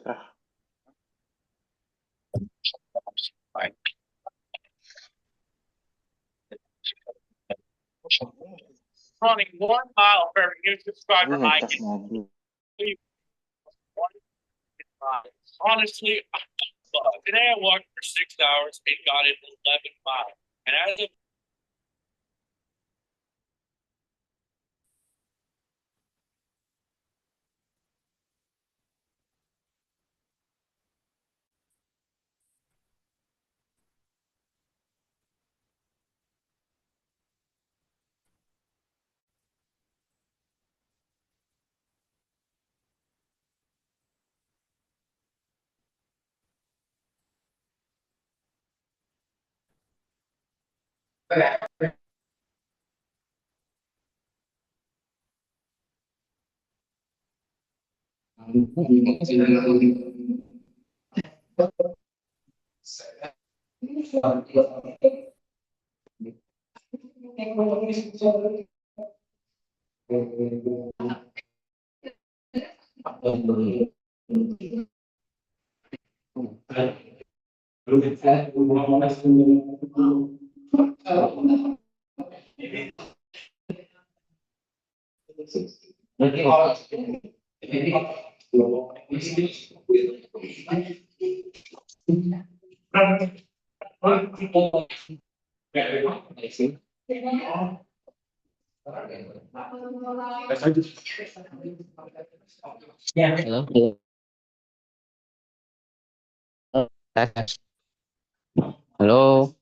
Running 1 mile for every new subscriber I Ngetes get. mobil. Honestly, today I walked for 6 hours and got it 11 miles. And as of Halo. Tes. Halo.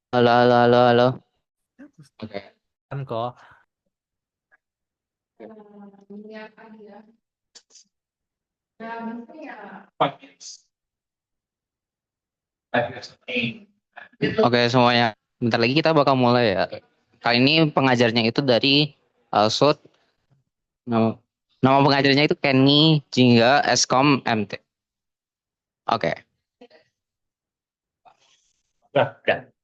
Halo, halo, halo, halo. Oke. Kan kok. Oke semuanya. Bentar lagi kita bakal mulai ya. Kali ini pengajarnya itu dari Sud. Nama, nama pengajarnya itu Kenny Jingga Eskom MT. Oke. Oke.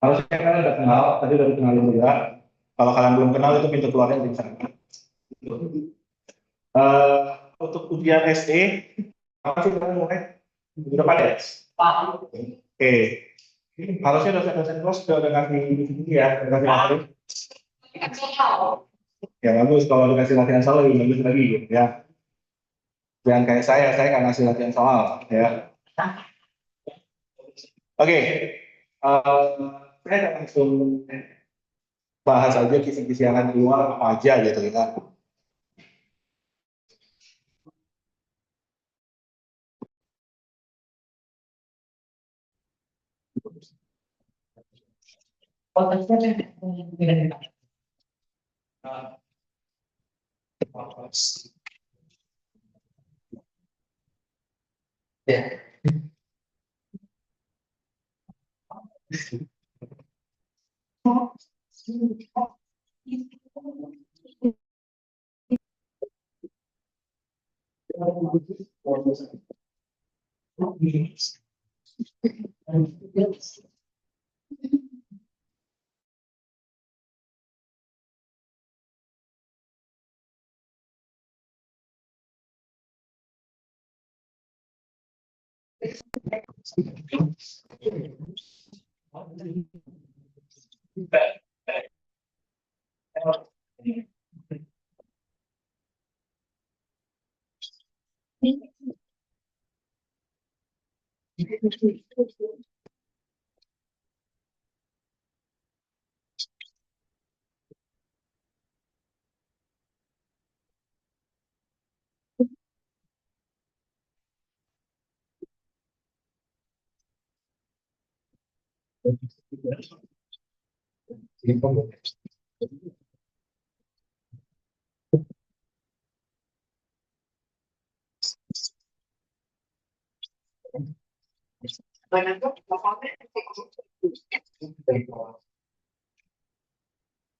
Kalau saya kan udah kenal, tadi udah kenalin juga. Kalau kalian belum kenal itu pintu keluarnya di sana. Eh, untuk ujian SE, apa sih kalian mulai? Udah pada ya? Oke. Harusnya dosen-dosen kelas sudah udah ngasih ini ya, udah ngasih materi. Ya bagus, kalau dikasih latihan soal lebih bagus lagi gitu ya. Jangan kayak saya nggak ngasih latihan soal ya. Oke, saya akan langsung bahas aja kisi-kisi yang di luar apa aja gitu ya.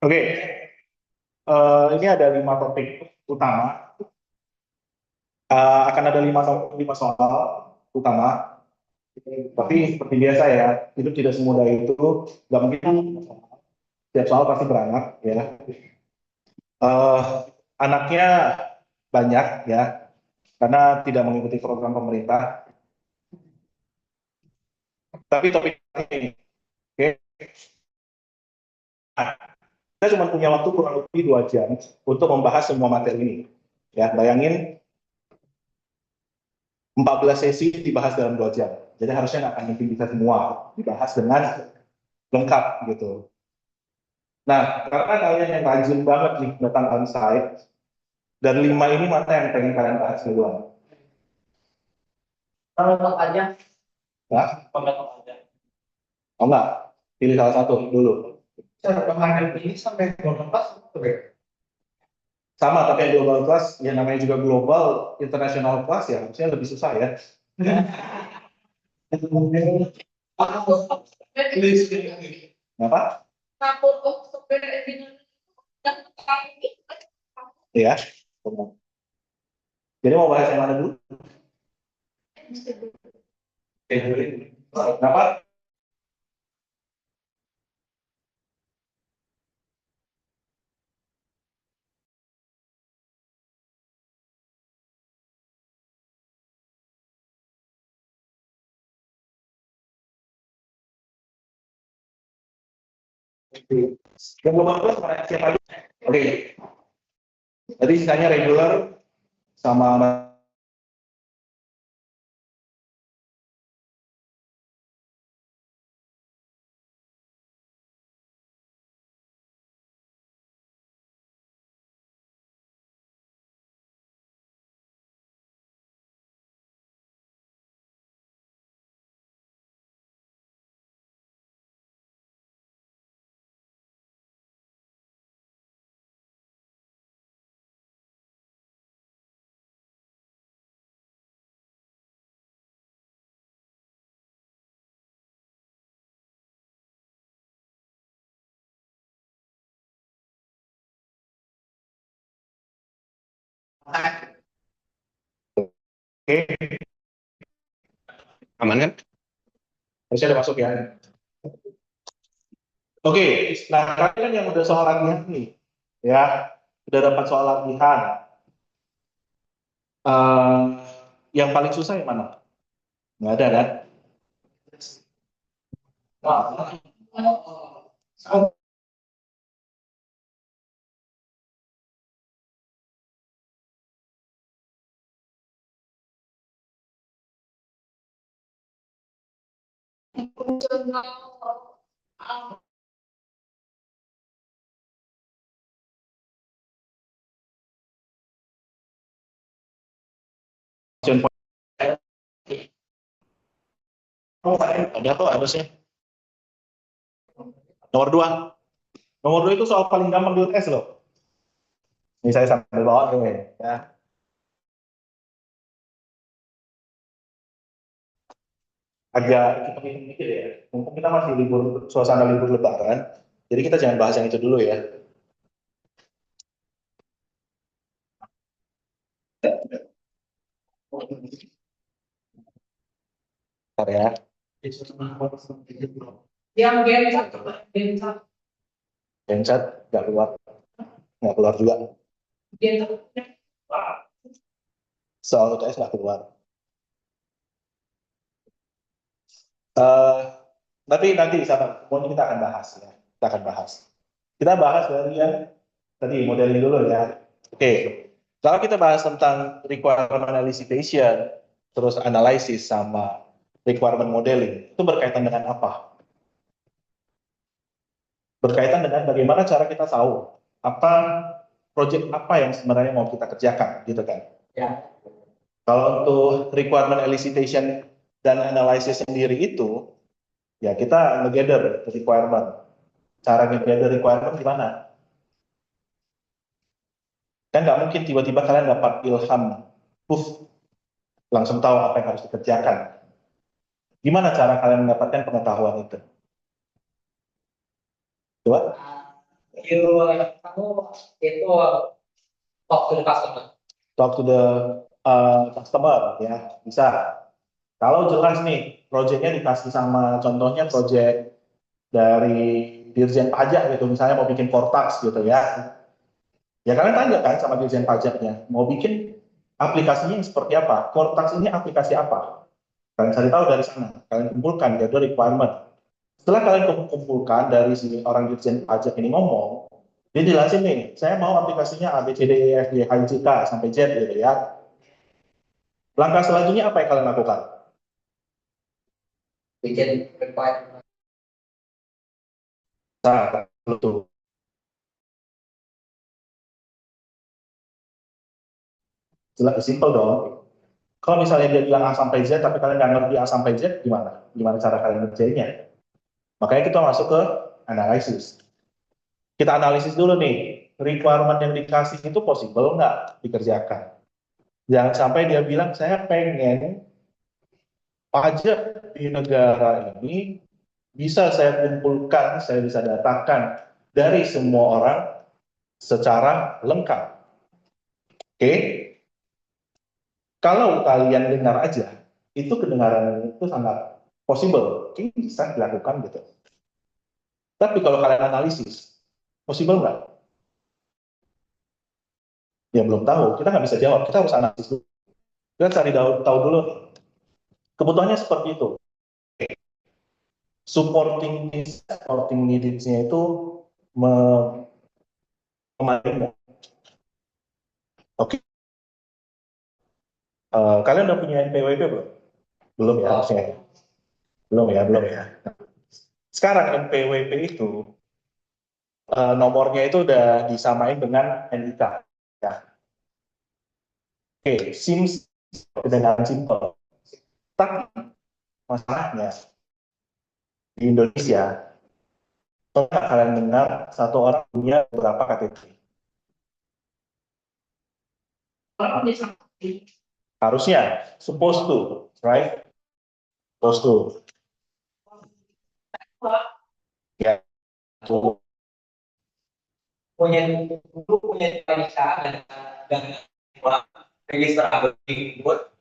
Oke, ini ada 5 topik utama. Akan ada 5 soal utama. Tapi seperti biasa ya, hidup tidak semudah itu. Gak mungkin setiap soal pasti beranak ya. Eh, Anaknya banyak ya, karena tidak mengikuti program pemerintah. Tapi topik ini, oke, nah, kita cuma punya waktu kurang lebih 2 jam untuk membahas semua materi ini. Ya, bayangin 14 sesi dibahas dalam 2 jam. Jadi harusnya nggak akan mungkin bisa semua dibahas dengan lengkap gitu. Nah, karena kalian yang rajin banget nih datang onsite, dari 5 ini mana yang pengen kalian bahas duluan? Kalau aja, Nah, kalau aja. oh enggak, pilih salah satu dulu. Cara pemahaman ini sampai kelas Sama, tapi yang global class, yang namanya juga global, international class ya, harusnya lebih susah ya. Kenapa? Ya. Jadi mau bahas yang mana dulu? Kenapa? Yang global class mana siapa aja? Oke. Jadi sisanya regular sama oke, aman kan? Harusnya ada masuk ya. Oke, nah kalian yang udah soal latihan nih, ya, udah dapat soal latihan. Eh, yang paling susah yang mana? Nggak ada kan? Question point. Oh, ada kok harusnya. Nomor 2. Nomor 2 itu soal paling gampang di UTS loh. Ini saya sambil bawa nih, ya. Agak kita mikir ya. Mumpung kita masih libur, suasana libur Lebaran, jadi kita jangan bahas yang itu dulu ya. Bentar ya. yang gencat, Genset nggak keluar juga. Soal UTS nggak keluar. Eh, tapi nanti sama, pokoknya kita akan bahas ya. Kita akan bahas. Kita bahas dari yang tadi modeling dulu ya. Oke. Kalau kita bahas tentang requirement elicitation, terus analisis sama requirement modeling, itu berkaitan dengan apa? Berkaitan dengan bagaimana cara kita tahu apa project apa yang sebenarnya mau kita kerjakan, gitu kan? ya, Kalau untuk requirement elicitation dan analysis sendiri itu, ya kita nge-gather requirement. Cara nge-gather requirement gimana? Kan nggak mungkin tiba-tiba kalian dapat ilham, puff, langsung tahu apa yang harus dikerjakan. Gimana cara kalian mendapatkan pengetahuan itu? Coba. Kamu itu talk to the customer. Talk to the customer, ya, bisa. Kalau jelas nih, proyeknya dikasih sama, contohnya proyek dari Dirjen Pajak gitu, misalnya mau bikin Kortax gitu ya. Ya kalian tanya kan sama Dirjen Pajaknya, mau bikin aplikasinya yang seperti apa? Kortax ini aplikasi apa? Kalian cari tahu dari sana, kalian kumpulkan gather requirement. Setelah kalian kumpulkan dari si orang Dirjen Pajak ini ngomong, dia jelasin nih, saya mau aplikasinya A, B, C, D, E, F, G, H, I, J, K, sampai Z gitu ya. Langkah selanjutnya apa yang kalian lakukan? Bikin requirement. Nah, betul. Jelas, simple dong. Kalau misalnya dia bilang A sampai Z, tapi kalian nggak ngerti A sampai Z, gimana? Gimana cara kalian ngerjainnya? Makanya kita masuk ke analisis. Kita analisis dulu nih, requirement yang dikasih itu possible nggak dikerjakan. Jangan sampai dia bilang, saya pengen pajak di negara ini bisa saya kumpulkan, saya bisa datakan dari semua orang secara lengkap. Oke? Kalau kalian dengar aja, itu kedengaran itu sangat possible, oke, bisa dilakukan gitu. Tapi kalau kalian analisis, possible nggak? Ya belum tahu, kita nggak bisa jawab, kita harus analisis dulu. Kita cari tahu dulu, kebutuhannya seperti itu. Supporting needs-nya itu kemarin. Oke, kalian udah punya NPWP belum? Belum ya, harusnya. Belum ya. Sekarang NPWP itu nomornya itu udah disamain dengan NIK. Ya. Oke, seems dengan simple. Tapi masalahnya di Indonesia, pernah kalian dengar satu orang punya berapa KTP? Harusnya, supposed to, right? Supposed to. Ya, tuh. Punya Indonesia dan register buat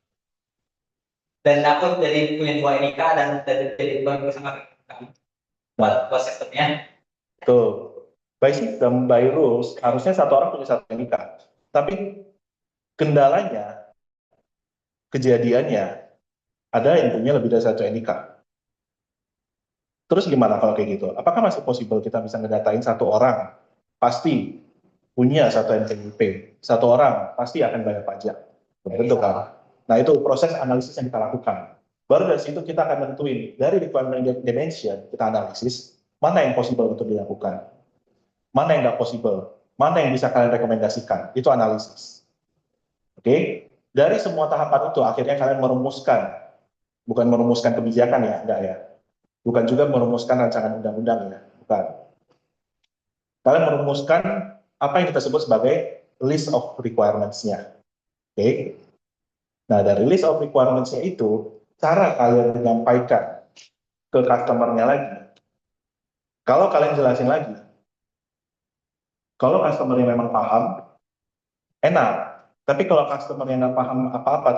dan takut jadi punya dua NIK dan jadi bersama buat sistemnya. Tuh. By system, by rules, harusnya satu orang punya satu NIK. Tapi kendalanya, kejadiannya, ada yang punya lebih dari satu NIK. Terus gimana kalau kayak gitu? Apakah masih possible kita bisa ngedatain satu orang pasti punya satu NPWP, satu orang pasti akan bayar pajak, tentu kan? Nah itu proses analisis yang kita lakukan. Baru dari situ kita akan nentuin dari requirement dimension kita analisis mana yang possible untuk dilakukan, mana yang nggak possible, mana yang bisa kalian rekomendasikan, itu analisis. Oke? Dari semua tahapan itu akhirnya kalian merumuskan, bukan merumuskan kebijakan ya, enggak ya. Bukan juga merumuskan rancangan undang-undang ya, bukan. Kalian merumuskan apa yang kita sebut sebagai list of requirements-nya. Oke. Nah, dari list of requirements-nya itu, cara kalian menyampaikan ke customer-nya lagi. Kalau kalian jelasin lagi, kalau customer-nya memang paham, enak. Tapi kalau customer-nya nggak paham apa-apa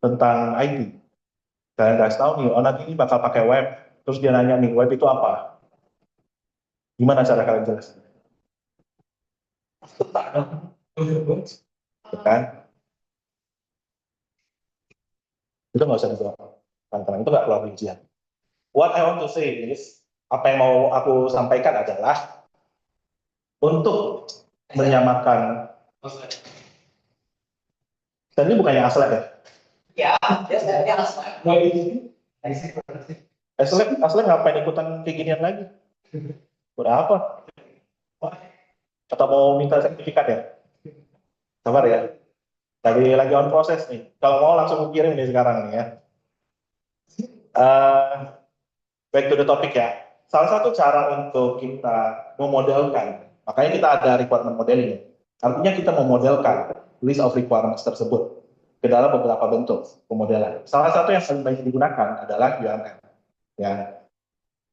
tentang IT, kalian kasih tahu nih, oh nanti ini bakal pakai web, terus dia nanya nih, web itu apa? Gimana cara kalian jelasin? Kan? Itu nggak usah dijawab. Teman-teman, itu nggak keluar ujian. What I want to say is, apa yang mau aku sampaikan adalah, untuk menyamakan, dan ini bukannya aslep ya? Ya, dia asal. Aslep ngapain ikutan kayak ginian lagi? Udah apa? Atau mau minta sertifikat ya? Sabar ya. Lagi on proses nih. Kalau mau langsung kirim nih sekarang nih ya. Back to the topic ya. Salah satu cara untuk kita memodelkan, makanya kita ada requirement modeling. Artinya kita memodelkan list of requirements tersebut. ke dalam beberapa bentuk pemodelan. Salah satu yang paling banyak digunakan adalah UML. Ya,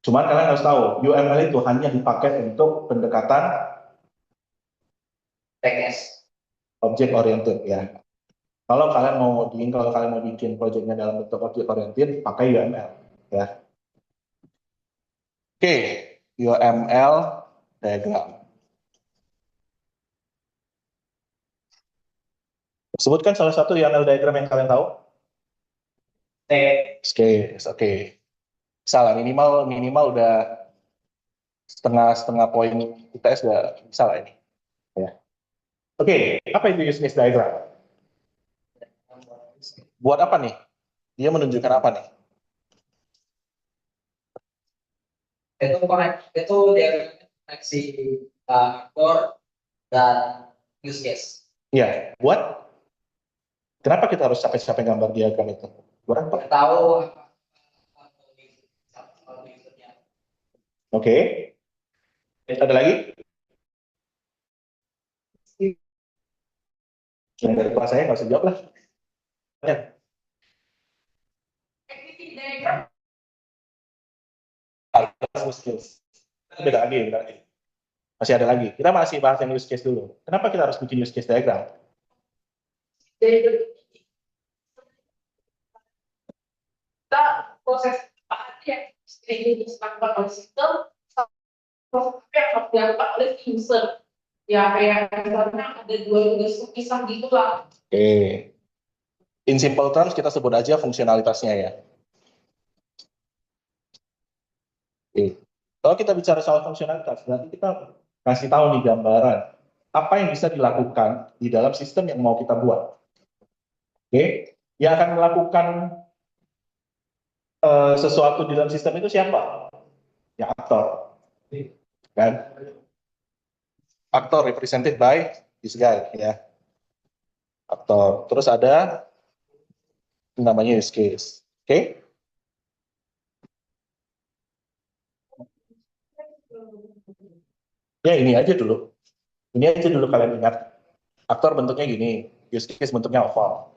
cuman kalian harus tahu UML itu hanya dipakai untuk pendekatan TKS. object oriented ya. Kalau kalian mau bikin proyeknya dalam bentuk object oriented, pakai UML ya. Oke, UML diagram. Sebutkan salah satu UML diagram yang kalian tahu. Oke. Salah, minimal udah setengah poin UTS udah bisa lah ini. Ya. Oke, apa itu use case diagram? Buat apa nih? Dia menunjukkan apa nih? Itu dia koneksi aktor dan use case. Iya, buat kenapa kita harus capek-capek gambar diagram itu? Buat apa? Tahu Oke. Ada lagi? Yang dari kelas saya nggak usah jawab lah. Ya. Ada use case. Beda lagi. Masih ada lagi. Kita masih bahas yang use case dulu. Kenapa kita harus bikin use case diagram? Kita proses ya ini dilakukan oleh sistem, proses yang harus dilakukan oleh user. Ya kayak misalnya ada dua tugas pisah gitulah. Oke. In simple terms kita sebut aja fungsionalitasnya ya. Oke. Kalau kita bicara soal fungsionalitas, berarti kita kasih tahu nih gambaran apa yang bisa dilakukan di dalam sistem yang mau kita buat. Oke. Yang akan melakukan sesuatu di dalam sistem itu siapa? Ya aktor. Kan? Aktor represented by this guy ya. Aktor. Terus ada namanya use case. Oke? Ya ini aja dulu. Ini aja dulu kalian ingat. Aktor bentuknya gini, use case bentuknya oval.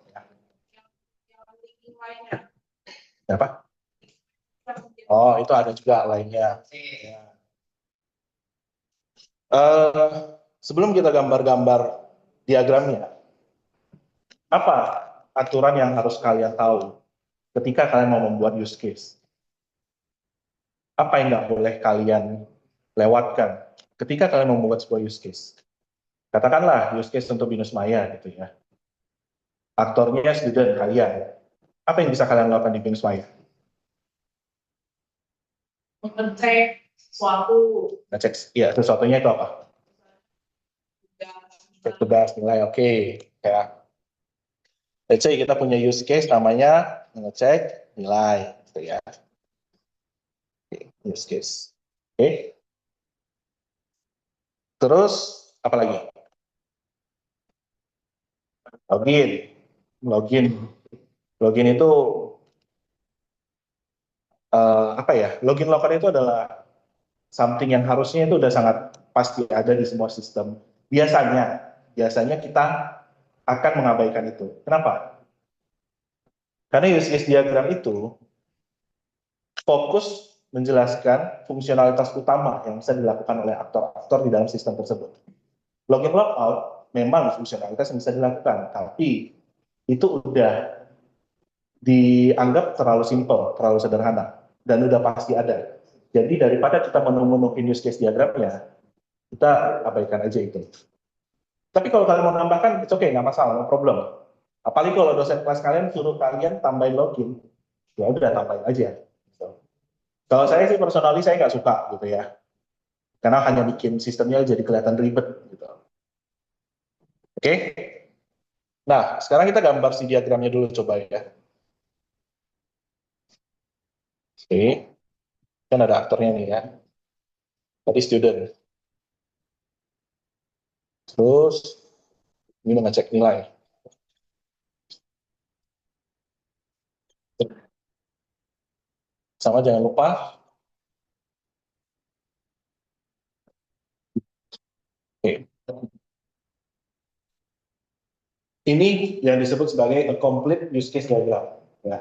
Apa? Oh, itu ada juga lainnya. Ya. Sebelum kita gambar-gambar diagramnya, apa aturan yang harus kalian tahu ketika kalian mau membuat use case? Apa yang nggak boleh kalian lewatkan ketika kalian mau membuat sebuah use case? Katakanlah use case untuk Binus Maya gitu ya. Aktornya student kalian. Apa yang bisa kalian lakukan di Binus Maya? Mengecek sesuatu. Ngecek, ya sesuatunya itu apa? Cek tugas nilai, oke. Ya. Let's say kita punya use case namanya mengecek nilai, gitu ya. Use case. Oke. Terus apa lagi? Login. Login. Login itu apa ya? Login locker itu adalah something yang harusnya itu udah sangat pasti ada di semua sistem. Biasanya kita akan mengabaikan itu. Kenapa? Karena use case diagram itu fokus menjelaskan fungsionalitas utama yang bisa dilakukan oleh aktor-aktor di dalam sistem tersebut. Login logout memang fungsionalitas yang bisa dilakukan, tapi itu udah dianggap terlalu simple, terlalu sederhana, dan udah pasti ada. Jadi daripada kita menemukan use case diagramnya, kita abaikan aja itu. Tapi kalau kalian mau nambahkan, it's okay, nggak masalah, no problem. Apalagi kalau dosen kelas kalian suruh kalian tambahin login, ya udah tambahin aja. Kalau saya sih personally saya nggak suka gitu ya, karena hanya bikin sistemnya jadi kelihatan ribet gitu. Oke? Nah, sekarang kita gambar si diagramnya dulu coba ya. Oke, kan ada aktornya nih ya. Tadi student. Terus ini mengecek nilai. Sama jangan lupa oke. Ini yang disebut sebagai a complete use case diagram. Ya.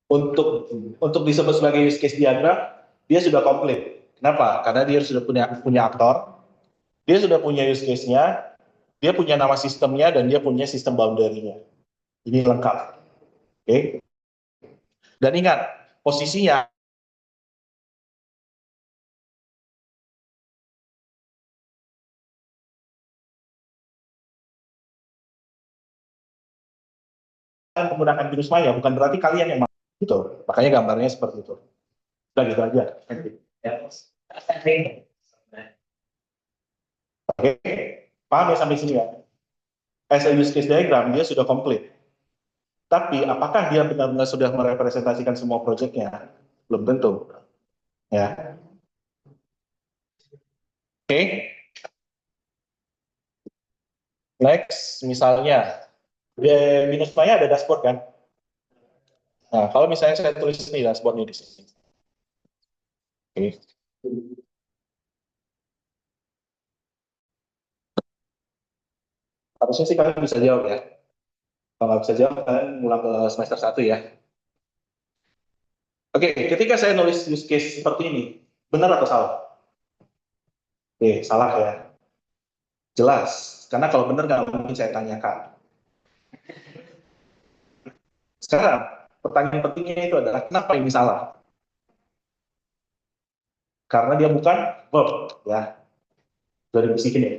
Untuk disebut sebagai use case diagram, dia sudah komplit. Kenapa? Karena dia sudah punya aktor, dia sudah punya use case-nya, dia punya nama sistemnya, dan dia punya sistem boundary-nya. Ini lengkap. Oke. Dan ingat, posisinya menggunakan virus Maya bukan berarti kalian yang gitu. Makanya gambarnya seperti itu. Udah gitu aja. Oke, paham ya sampai sini ya? As a use case diagram, dia sudah komplit. Tapi apakah dia benar-benar sudah merepresentasikan semua proyeknya? Belum tentu. Ya. Oke. Next, misalnya, di Windows Maya ada dashboard kan? Nah, kalau misalnya saya tulis ini dashboardnya di sini. Oke. Harusnya sih kalian bisa jawab ya. Kalau nggak bisa jawab, kalian mulai ke semester 1 ya. Oke, ketika saya nulis use case seperti ini, benar atau salah? Oke, salah ya. Jelas, karena kalau benar nggak mungkin saya tanyakan. Sekarang, pertanyaan pentingnya itu adalah kenapa ini salah? Karena dia bukan verb, ya. Sudah dibisikin ya.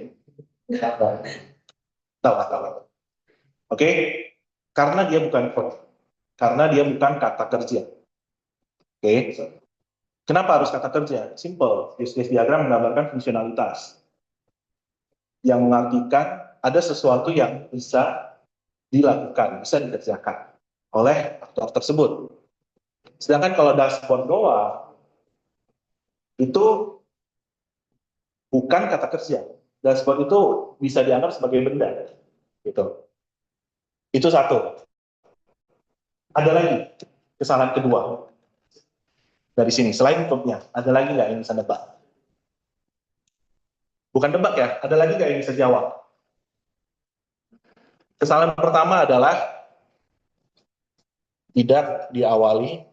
Tahu, tahu. Oke, karena dia bukan verb, karena dia bukan kata kerja. Oke, kenapa harus kata kerja? Simple, use case diagram menggambarkan fungsionalitas yang mengartikan ada sesuatu yang bisa dilakukan, bisa dikerjakan oleh aktor tersebut. Sedangkan kalau dashboard doang, itu bukan kata kerja. Dashboard itu bisa dianggap sebagai benda. Gitu. Itu satu. Ada lagi kesalahan kedua dari sini. Selain verbnya, ada lagi nggak yang bisa nebak? Bukan nebak ya, ada lagi nggak yang bisa jawab? Kesalahan pertama adalah tidak diawali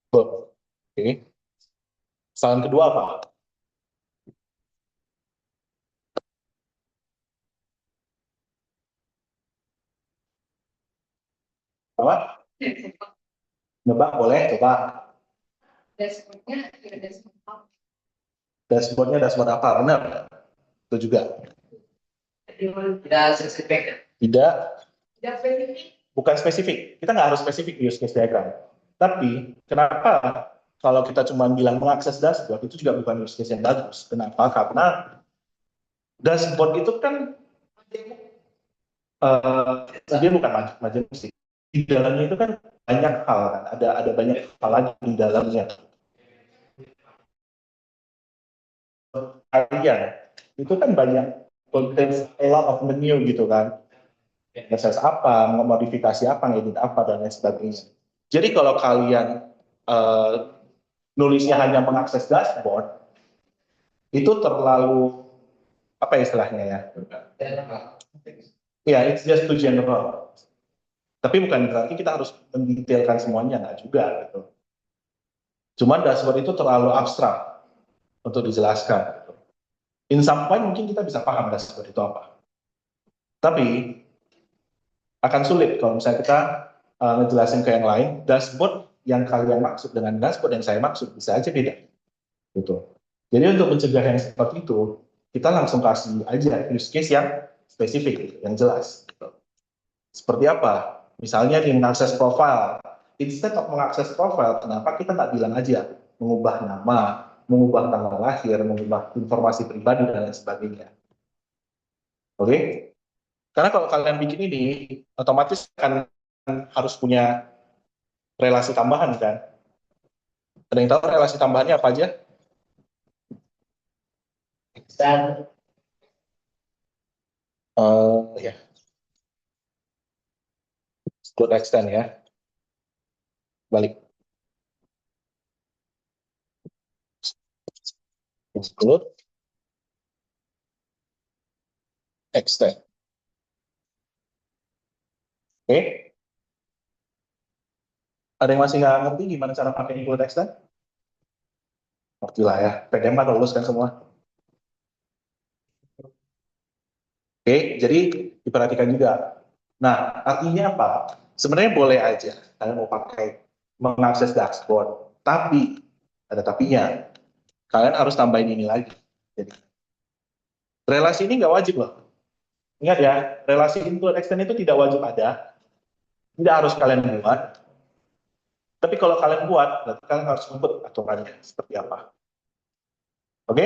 verb. Oke. Kesalahan kedua apa? Apa? Nebak boleh, coba. Dashboardnya ada dashboard apa? Dashboardnya dashboard apa? Benar. Itu juga. Tidak spesifik. Tidak, Tidak spesifik. bukan spesifik. Kita nggak harus spesifik di use case diagram. Tapi, kenapa kalau kita cuma bilang mengakses dashboard, itu juga bukan use case yang bagus. Kenapa? Karena dashboard itu kan dia bukan majelis sih. Di dalamnya itu kan banyak hal kan, ada banyak hal lagi di dalamnya. Kalian itu kan banyak contains a lot of menu gitu kan. Akses apa, modifikasi apa, ngedit apa dan lain sebagainya. Jadi kalau kalian nulisnya hanya mengakses dashboard, itu terlalu apa istilahnya ya? Ya, it's just too general. Tapi bukan berarti kita harus mendetailkan semuanya, nggak juga gitu. Cuman dashboard itu terlalu abstrak untuk dijelaskan. Gitu. In some point mungkin kita bisa paham dashboard itu apa. Tapi akan sulit kalau misalnya kita ngejelasin ke yang lain, dashboard yang kalian maksud dengan dashboard yang saya maksud bisa aja beda. Gitu. Jadi untuk mencegah yang seperti itu, kita langsung kasih aja use case yang spesifik, gitu, yang jelas. Gitu. Seperti apa? Misalnya di mengakses profile. Instead of mengakses profile, kenapa kita nggak bilang aja mengubah nama, mengubah tanggal lahir, mengubah informasi pribadi, dan lain sebagainya. Oke? Karena kalau kalian bikin ini, otomatis kan harus punya relasi tambahan kan. Ada yang tahu relasi tambahannya apa aja? Dan Ya, good extend ya. Balik. Include. extend. Oke? Ada yang masih nggak ngerti gimana cara pakai include extend? Ngerti lah ya, PDM kan lulus kan semua. Oke, jadi diperhatikan juga. Nah, artinya apa? Sebenarnya boleh aja kalian mau pakai mengakses dashboard, tapi ada tapinya. Kalian harus tambahin ini lagi. Jadi, relasi ini nggak wajib loh. Ingat ya, relasi include extend itu tidak wajib ada, tidak harus kalian buat. Tapi kalau kalian buat, berarti kalian harus sebut aturannya seperti apa. Oke?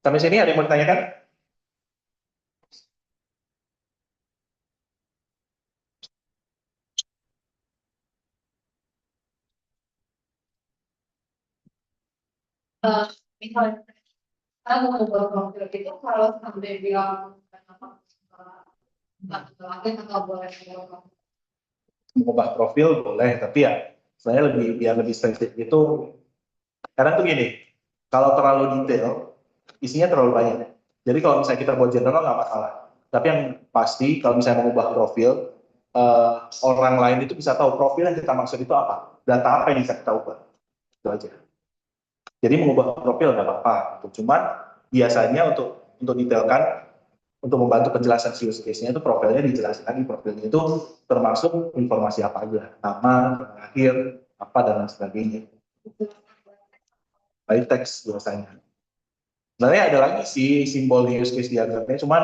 Sampai sini ada yang mau ditanyakan? Misalnya kita mau ngubah profil itu kalau sampai bilang atau boleh Mengubah profil boleh, tapi ya saya biar lebih spesifik itu karena tuh gini, kalau terlalu detail isinya terlalu banyak. Jadi kalau misalnya kita buat general nggak masalah, tapi yang pasti kalau misalnya mengubah profil orang lain itu bisa tahu profil yang kita maksud itu apa, data apa yang bisa kita ubah, itu aja. Jadi mengubah profil nggak apa-apa, cuman biasanya untuk detailkan, untuk membantu penjelasan use case-nya itu profilnya dijelasin lagi, profilnya itu termasuk informasi apa aja, nama, akhir, apa dan lain sebagainya. By text biasanya. Sebenarnya ada lagi sih simbol di use case diagramnya, cuman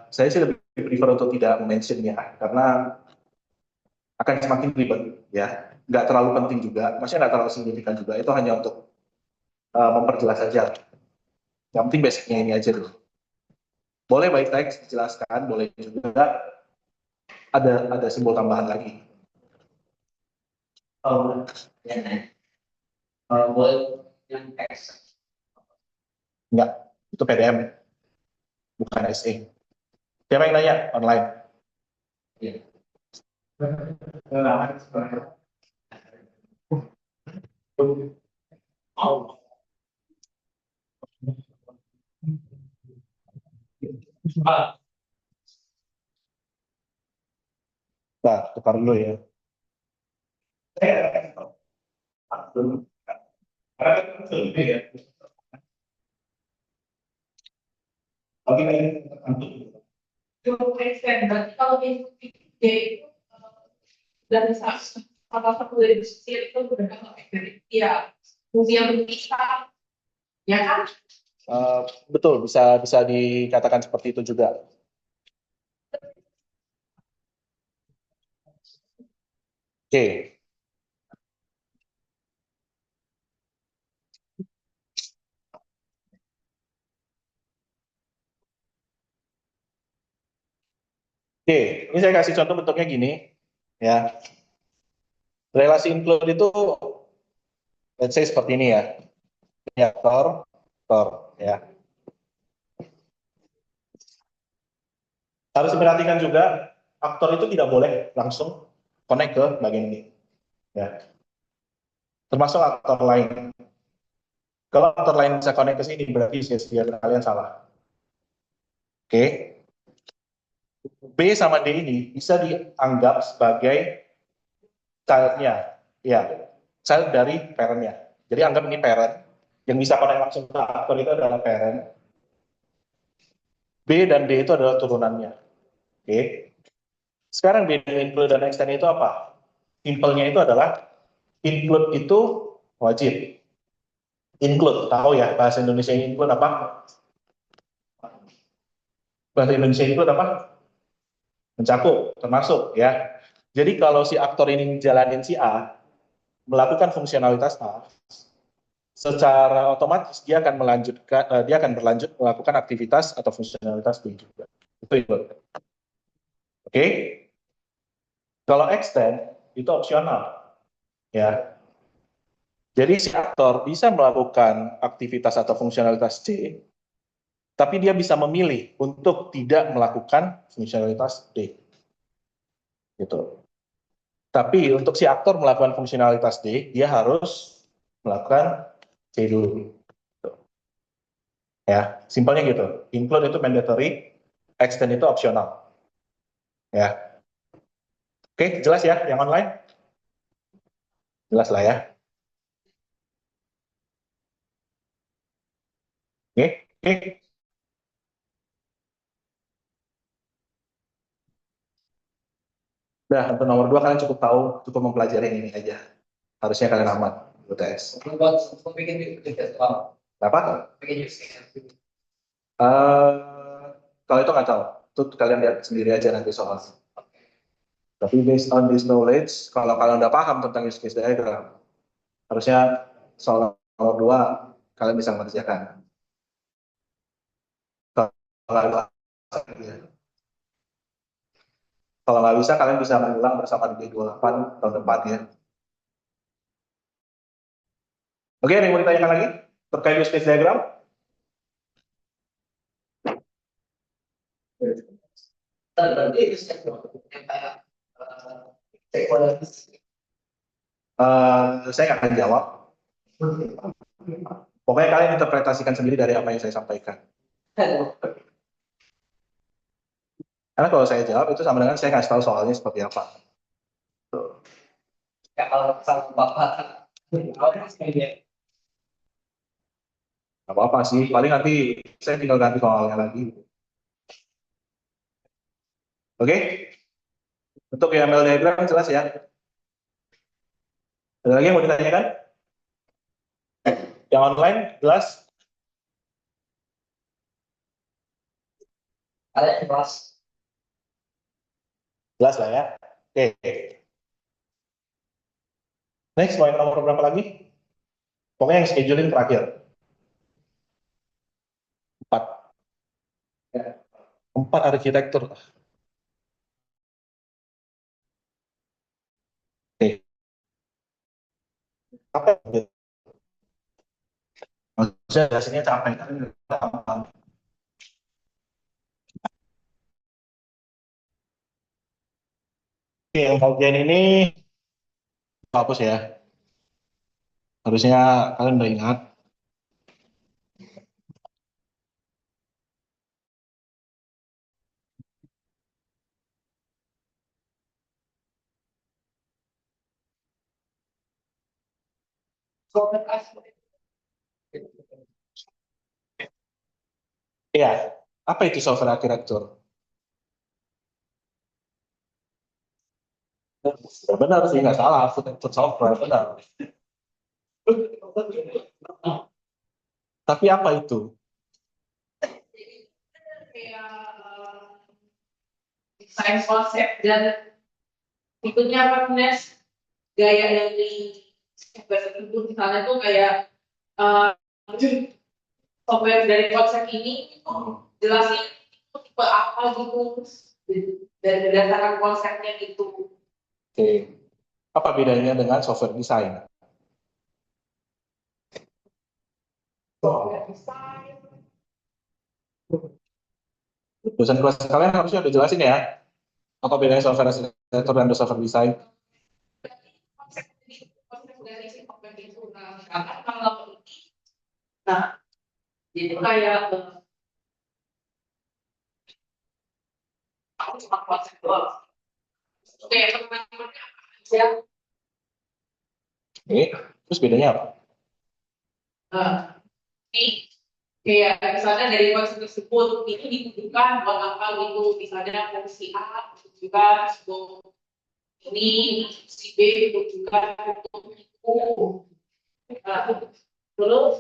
saya sih lebih prefer untuk tidak mention ya, karena akan semakin ribet ya. Nggak terlalu penting juga, maksudnya nggak terlalu signifikan juga, itu hanya untuk memperjelas saja. Yang penting basicnya ini aja dulu. Boleh by text dijelaskan, boleh juga ada simbol tambahan lagi. Oh, ya. Boleh yang teks. Enggak, itu PDM, bukan SE. Siapa yang nanya? Online. Iya. Nah, tukar dulu ya. cukup extend. Berarti kalau mengikuti dia itu dari salah satu dari kecil itu berkembang dari ya usia berpisah, ya kan? Betul, bisa dikatakan seperti itu juga. Oke. Oke, ini saya kasih contoh bentuknya gini, ya. Relasi include itu, let's say seperti ini ya. Ini aktor, ya. Harus diperhatikan juga, aktor itu tidak boleh langsung connect ke bagian ini, ya. Termasuk aktor lain. Kalau aktor lain bisa connect ke sini, berarti sia-sia kalian salah. Oke. B sama D ini bisa dianggap sebagai child-nya, ya, child dari parent-nya. Jadi anggap ini parent, yang bisa connect langsung ke aktor itu adalah parent. B dan D itu adalah turunannya. Oke. Sekarang beda include dan extend itu apa? Simpelnya itu adalah include itu wajib. Include, tahu ya bahasa Indonesia include apa? Bahasa Indonesia include apa? Mencakup, termasuk ya. Jadi kalau si aktor ini jalanin si A, melakukan fungsionalitas A, secara otomatis dia akan melanjutkan, dia akan berlanjut melakukan aktivitas atau fungsionalitas B juga. Itu include. Oke. Kalau extend itu opsional, ya. Jadi si aktor bisa melakukan aktivitas atau fungsionalitas C, tapi dia bisa memilih untuk tidak melakukan fungsionalitas D. Gitu. Tapi untuk si aktor melakukan fungsionalitas D, dia harus melakukan C dulu. Gitu. Ya, simpelnya gitu. Include itu mandatory, extend itu opsional. Ya. Oke, jelas ya yang online? Jelas lah ya. Oke, oke. Nah, untuk nomor 2 kalian cukup tahu, cukup mempelajari yang ini aja. Harusnya kalian aman UTS. Buat bikin use Apa? bikin use case. Eh, kalau itu nggak tahu, itu kalian lihat sendiri aja nanti soal. Tapi based on this knowledge, kalau kalian udah paham tentang use case diagram, harusnya soal nomor 2 kalian bisa mengerjakan. Kalau kalau nggak bisa, kalian bisa mengulang bersama di D28 tahun depannya. Oke, ada yang mau ditanyakan lagi terkait use case diagram? Berarti use case yang kayak stakeholders. Saya nggak akan jawab. Pokoknya kalian interpretasikan sendiri dari apa yang saya sampaikan. Karena kalau saya jawab itu sama dengan saya nggak tahu soalnya seperti apa. Ya kalau sama bapak Nggak apa-apa sih, paling nanti saya tinggal ganti soalnya lagi. Oke? Untuk YAML diagram jelas ya? Ada lagi yang mau ditanyakan? Yang online jelas? ada yang kelas Jelas lah ya. Oke. Next, mau yang nomor berapa lagi? Pokoknya yang scheduling terakhir. 4. 4 arsitektur. Oke. Apa yang maksudnya biasanya capek kan? Oke, yang bagian ini hapus ya. Harusnya kalian udah ingat. Iya, apa itu software arsitektur? Ya, benar sih, nggak salah, arsitektur software, benar. Tapi apa itu? Kayak desain konsep dan ikutnya apa Nes, gaya dari tersebut misalnya tuh kayak uh, software dari konsep ini itu jelasin itu tipe apa gitu dan berdasarkan konsepnya gitu. Oke. Apa bedanya dengan software design? Software design. Dosen kelas kalian harusnya udah jelasin ya. Apa bedanya software arsitektur dan software design? Konsep dari si software itu. Nah, misalkan kalau ini, nah, jadi kayak aku cuma konsep doang. Oke, teman-teman aja. Oke. Terus bedanya apa? Nih, kayak misalnya dari konsep tersebut ini dibutuhkan buat apa gitu, misalnya fungsi A dibutuhkan untuk ini, fungsi B dibutuhkan untuk itu. Nah, terus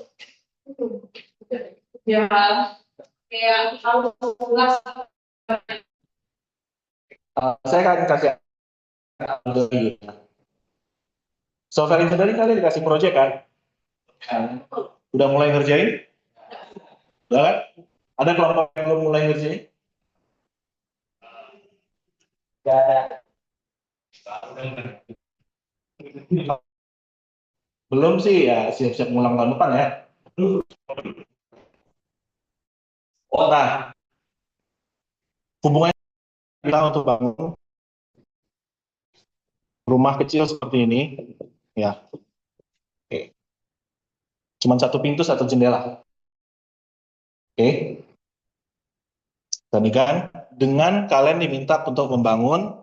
ya kayak harus jelas. Saya akan kasih software engineering kalian dikasih project kan? Udah mulai ngerjain? Udah kan? Ada kelompok yang belum mulai ngerjain? Belum sih ya, siap-siap ngulang tahun depan ya. Oh, nah, hubungannya kita untuk bangun rumah kecil seperti ini, ya. Oke. Cuman satu pintu, satu jendela. Oke. Bandingkan dengan kalian diminta untuk membangun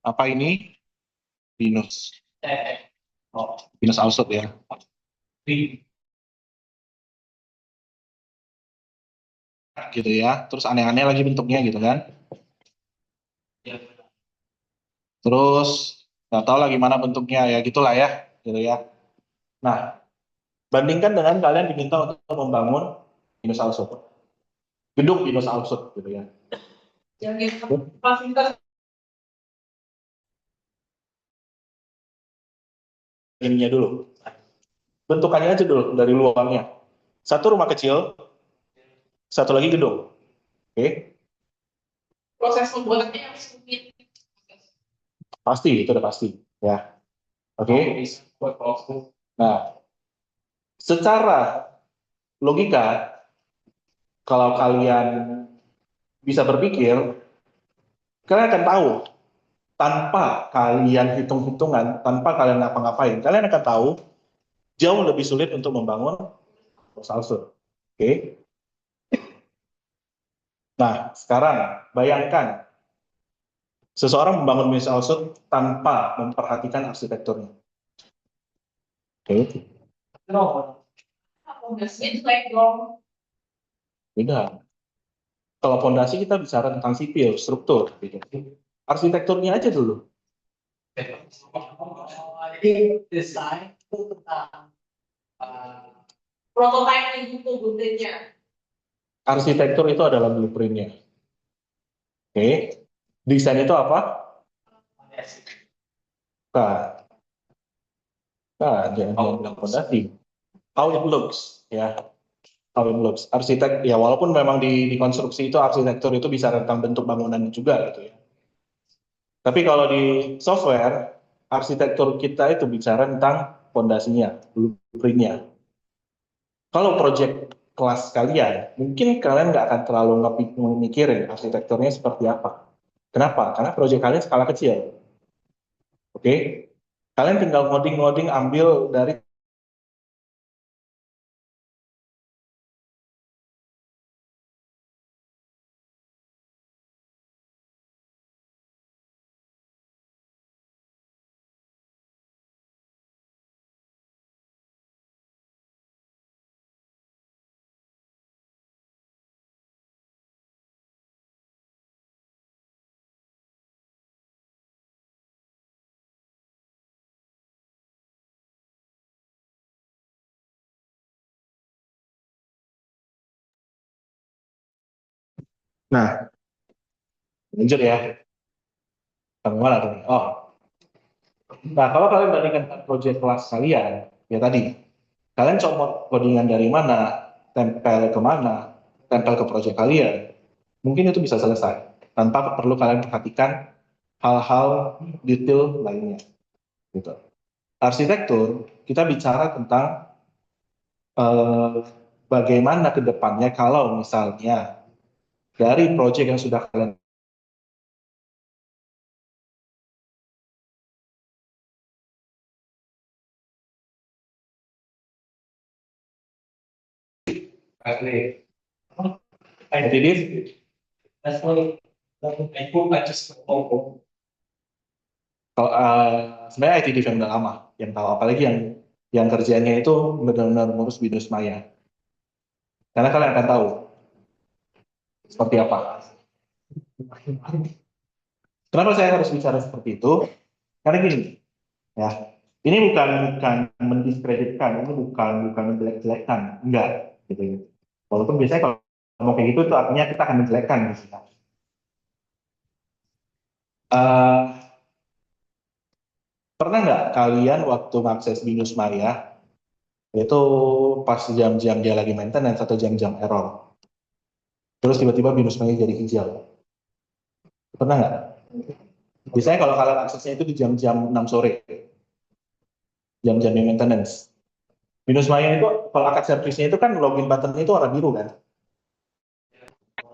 apa ini? Binus. Binus Alsut ya. Gitu ya. Terus aneh-aneh lagi bentuknya gitu kan. Terus nggak tahu lagi mana bentuknya ya gitulah ya. Gitu ya. Nah, bandingkan dengan kalian diminta untuk membangun Binus Alsut. Gedung Binus Alsut gitu ya. Yang fasilitas Ininya dulu. Bentukannya aja dulu dari luarnya. Satu rumah kecil, satu lagi gedung. Oke. proses pembuatannya yang sulit. Pasti, itu udah pasti. Ya. Oke. Nah, secara logika, kalau kalian bisa berpikir, kalian akan tahu tanpa kalian hitung-hitungan, tanpa kalian ngapa-ngapain, kalian akan tahu jauh lebih sulit untuk membangun Alsut. Oke. Nah, sekarang bayangkan seseorang membangun Binus Alsut tanpa memperhatikan arsitekturnya. Oke. Fondasinya jelek dong. Beda. Kalau fondasi kita bicara tentang sipil, struktur, gitu. Arsitekturnya aja dulu. Jadi desain itu tentang Prototype gitu butenya. Arsitektur itu adalah blueprintnya. Oke. Desain itu apa? Nah, jangan bilang fondasi. How it looks, ya. How it looks. Arsitek, ya walaupun memang di konstruksi itu arsitektur itu bisa tentang bentuk bangunan juga, gitu ya. Tapi kalau di software, arsitektur kita itu bicara tentang fondasinya, blueprintnya. Kalau project kelas kalian, mungkin kalian nggak akan terlalu mikirin arsitekturnya seperti apa. Kenapa? Karena project kalian skala kecil. Oke? Kalian tinggal ngoding-ngoding ambil dari nah, lanjut ya. Sampai mana tadi? Oh, nah kalau kalian bandingkan project kelas kalian, ya tadi, kalian coba codingan dari mana, tempel ke project kalian, mungkin itu bisa selesai tanpa perlu kalian perhatikan hal-hal detail lainnya. Gitu. Arsitektur kita bicara tentang eh, bagaimana ke depannya kalau misalnya dari project yang sudah kalian edit, kalau sebenarnya IT div yang udah lama yang tahu, apalagi yang kerjanya itu benar-benar ngurus Binus Maya, karena kalian akan tahu seperti apa. Kenapa saya harus bicara seperti itu? Karena gini, ya, ini bukan mendiskreditkan, ini bukan menjelek-jelekkan, enggak, gitu. Walaupun biasanya kalau ngomong kayak gitu itu artinya kita akan menjelekkan, gitu. Pernah nggak kalian waktu mengakses Binus Maya itu pas jam-jam dia lagi maintenance atau jam-jam error, terus tiba-tiba Binus Maya jadi hijau? Pernah nggak? Biasanya kalau kalian aksesnya itu di jam-jam 6 sore, jam-jam maintenance. Binus Maya itu kalau akses servisnya itu kan login button itu warna biru kan?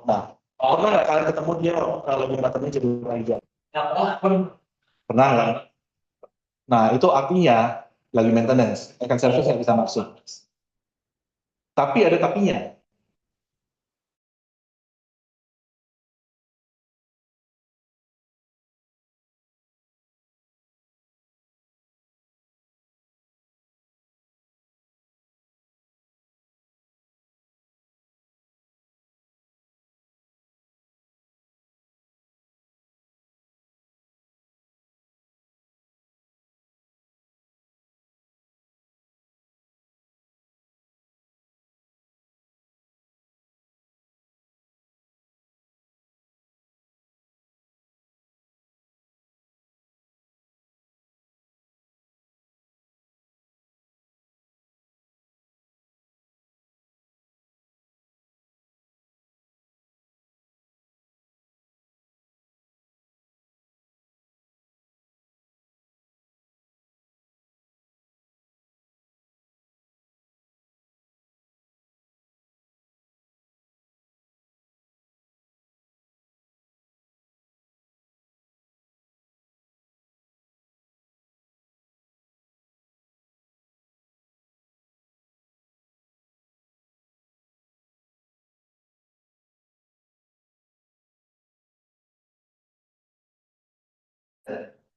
Nah, pernah nggak kalian ketemu dia login buttonnya jadi warna hijau? Pernah kan? Nah, itu artinya lagi maintenance, akan service yang bisa masuk. Tapi ada tapinya.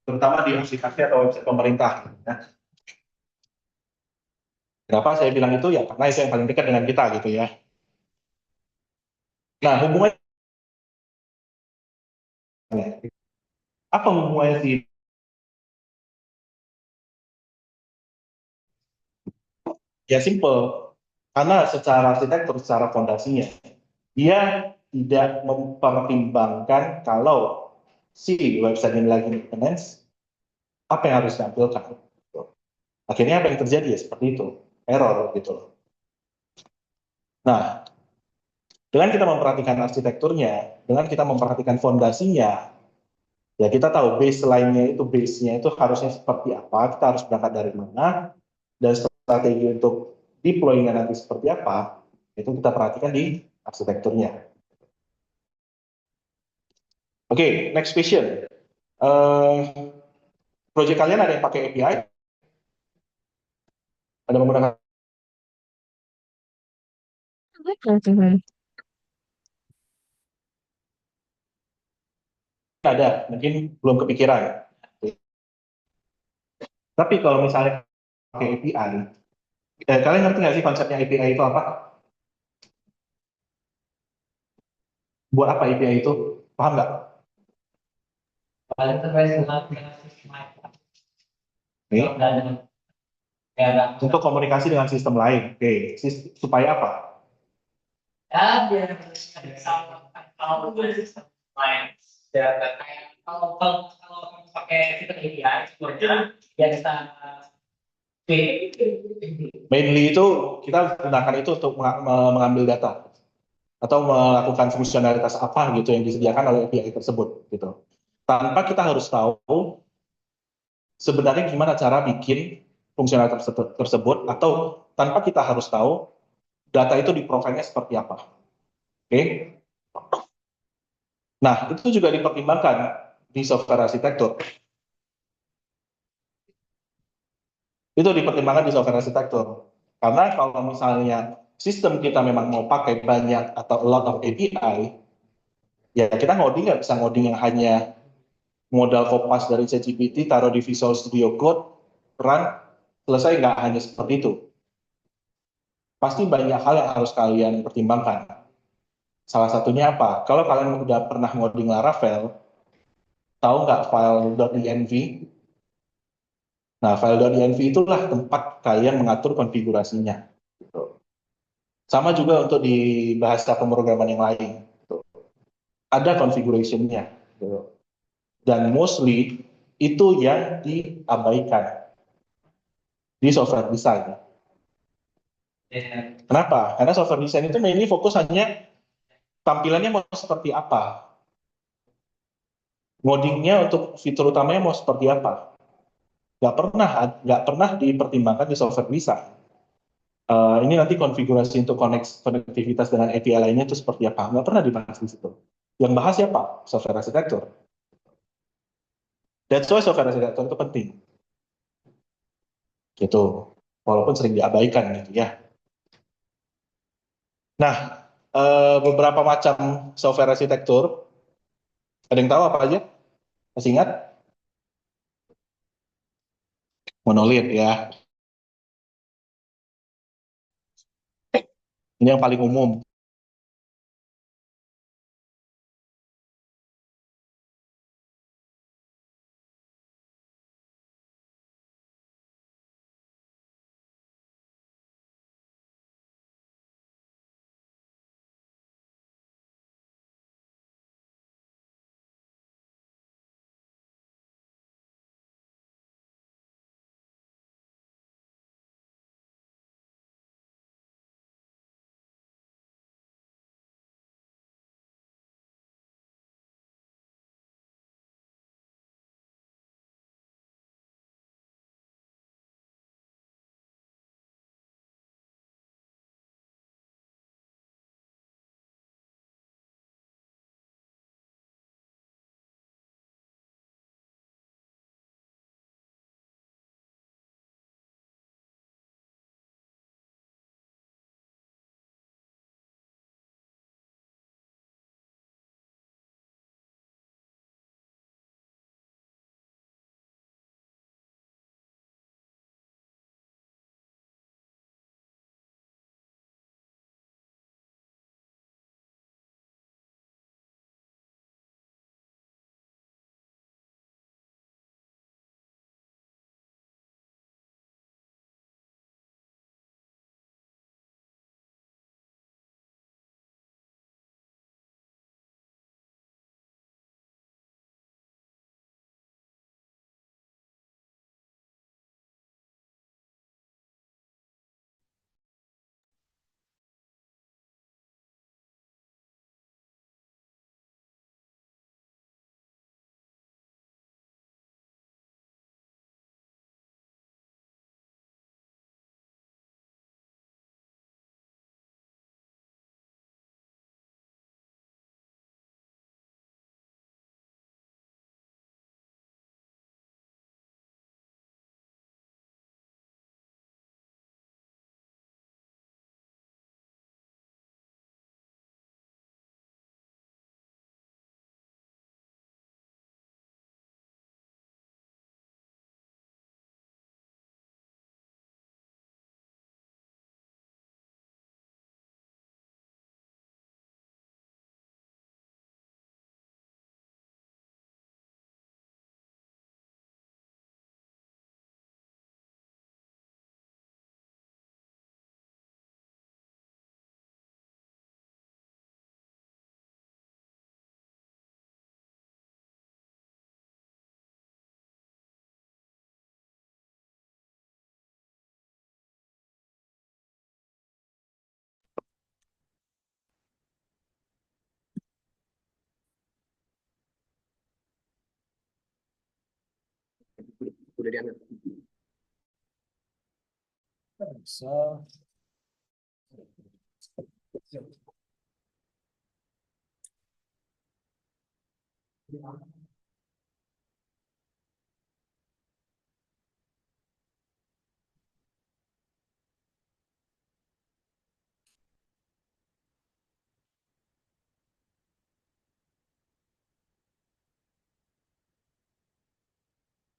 Terutama di aplikasi atau website pemerintah. Nah, kenapa saya bilang itu? Ya karena itu yang paling dekat dengan kita gitu ya. Nah, hubungannya apa hubungannya sih? Ya simple. Karena secara arsitektur, secara fondasinya, dia tidak mempertimbangkan kalau si website ini lagi maintenance, apa yang harus ditampilkan. Akhirnya apa yang terjadi ya seperti itu, error gitu loh. Nah, dengan kita memperhatikan arsitekturnya, dengan kita memperhatikan fondasinya, ya kita tahu baseline-nya itu, base-nya itu harusnya seperti apa, kita harus berangkat dari mana, dan strategi untuk deploy-nya nanti seperti apa, itu kita perhatikan di arsitekturnya. Oke, next question. Project kalian ada yang pakai API? Ada menggunakan? Ada, mungkin belum kepikiran. Tapi kalau misalnya pakai API, kalian ngerti nggak sih konsepnya API itu apa? Buat apa API itu? Paham nggak? Paling terkait dengan sistem Nih, ya, untuk komunikasi dengan sistem lain. Oke, supaya apa? ya biar sama kalau sistem lain ya kayak kalau pakai sistem API sebenarnya ya bisa Mainly itu kita gunakan itu untuk mengambil data atau melakukan fungsionalitas apa gitu yang disediakan oleh API tersebut gitu. Tanpa kita harus tahu sebenarnya gimana cara bikin fungsionalitas tersebut atau tanpa kita harus tahu data itu di-provide-nya seperti apa. Oke. Nah, itu juga dipertimbangkan di software arsitektur. Itu dipertimbangkan di software arsitektur. Karena kalau misalnya sistem kita memang mau pakai banyak atau a lot of API, ya kita ngoding nggak bisa ngoding yang hanya modal kopas dari ChatGPT, taruh di Visual Studio Code, run, selesai, nggak hanya seperti itu. Pasti banyak hal yang harus kalian pertimbangkan. Salah satunya apa? Kalau kalian udah pernah ngoding Laravel, tahu nggak file.env? Nah, file.env itulah tempat kalian mengatur konfigurasinya. Gitu. Sama juga untuk di bahasa pemrograman yang lain. Gitu. Ada configuration-nya. Gitu. Dan mostly itu yang diabaikan di software design. Kenapa? Karena software design itu mainly fokus hanya tampilannya mau seperti apa. Ngodingnya untuk fitur utamanya mau seperti apa. Nggak pernah dipertimbangkan di software design. Ini nanti konfigurasi untuk konektivitas dengan API lainnya itu seperti apa. Nggak pernah dibahas di situ. Yang bahas siapa? Software arsitektur. That's why software arsitektur itu penting. gitu. Walaupun sering diabaikan gitu ya. Nah, beberapa macam software arsitektur, ada yang tahu apa aja? Masih ingat? Monolit ya. Ini yang paling umum. Udah diambil. Bisa.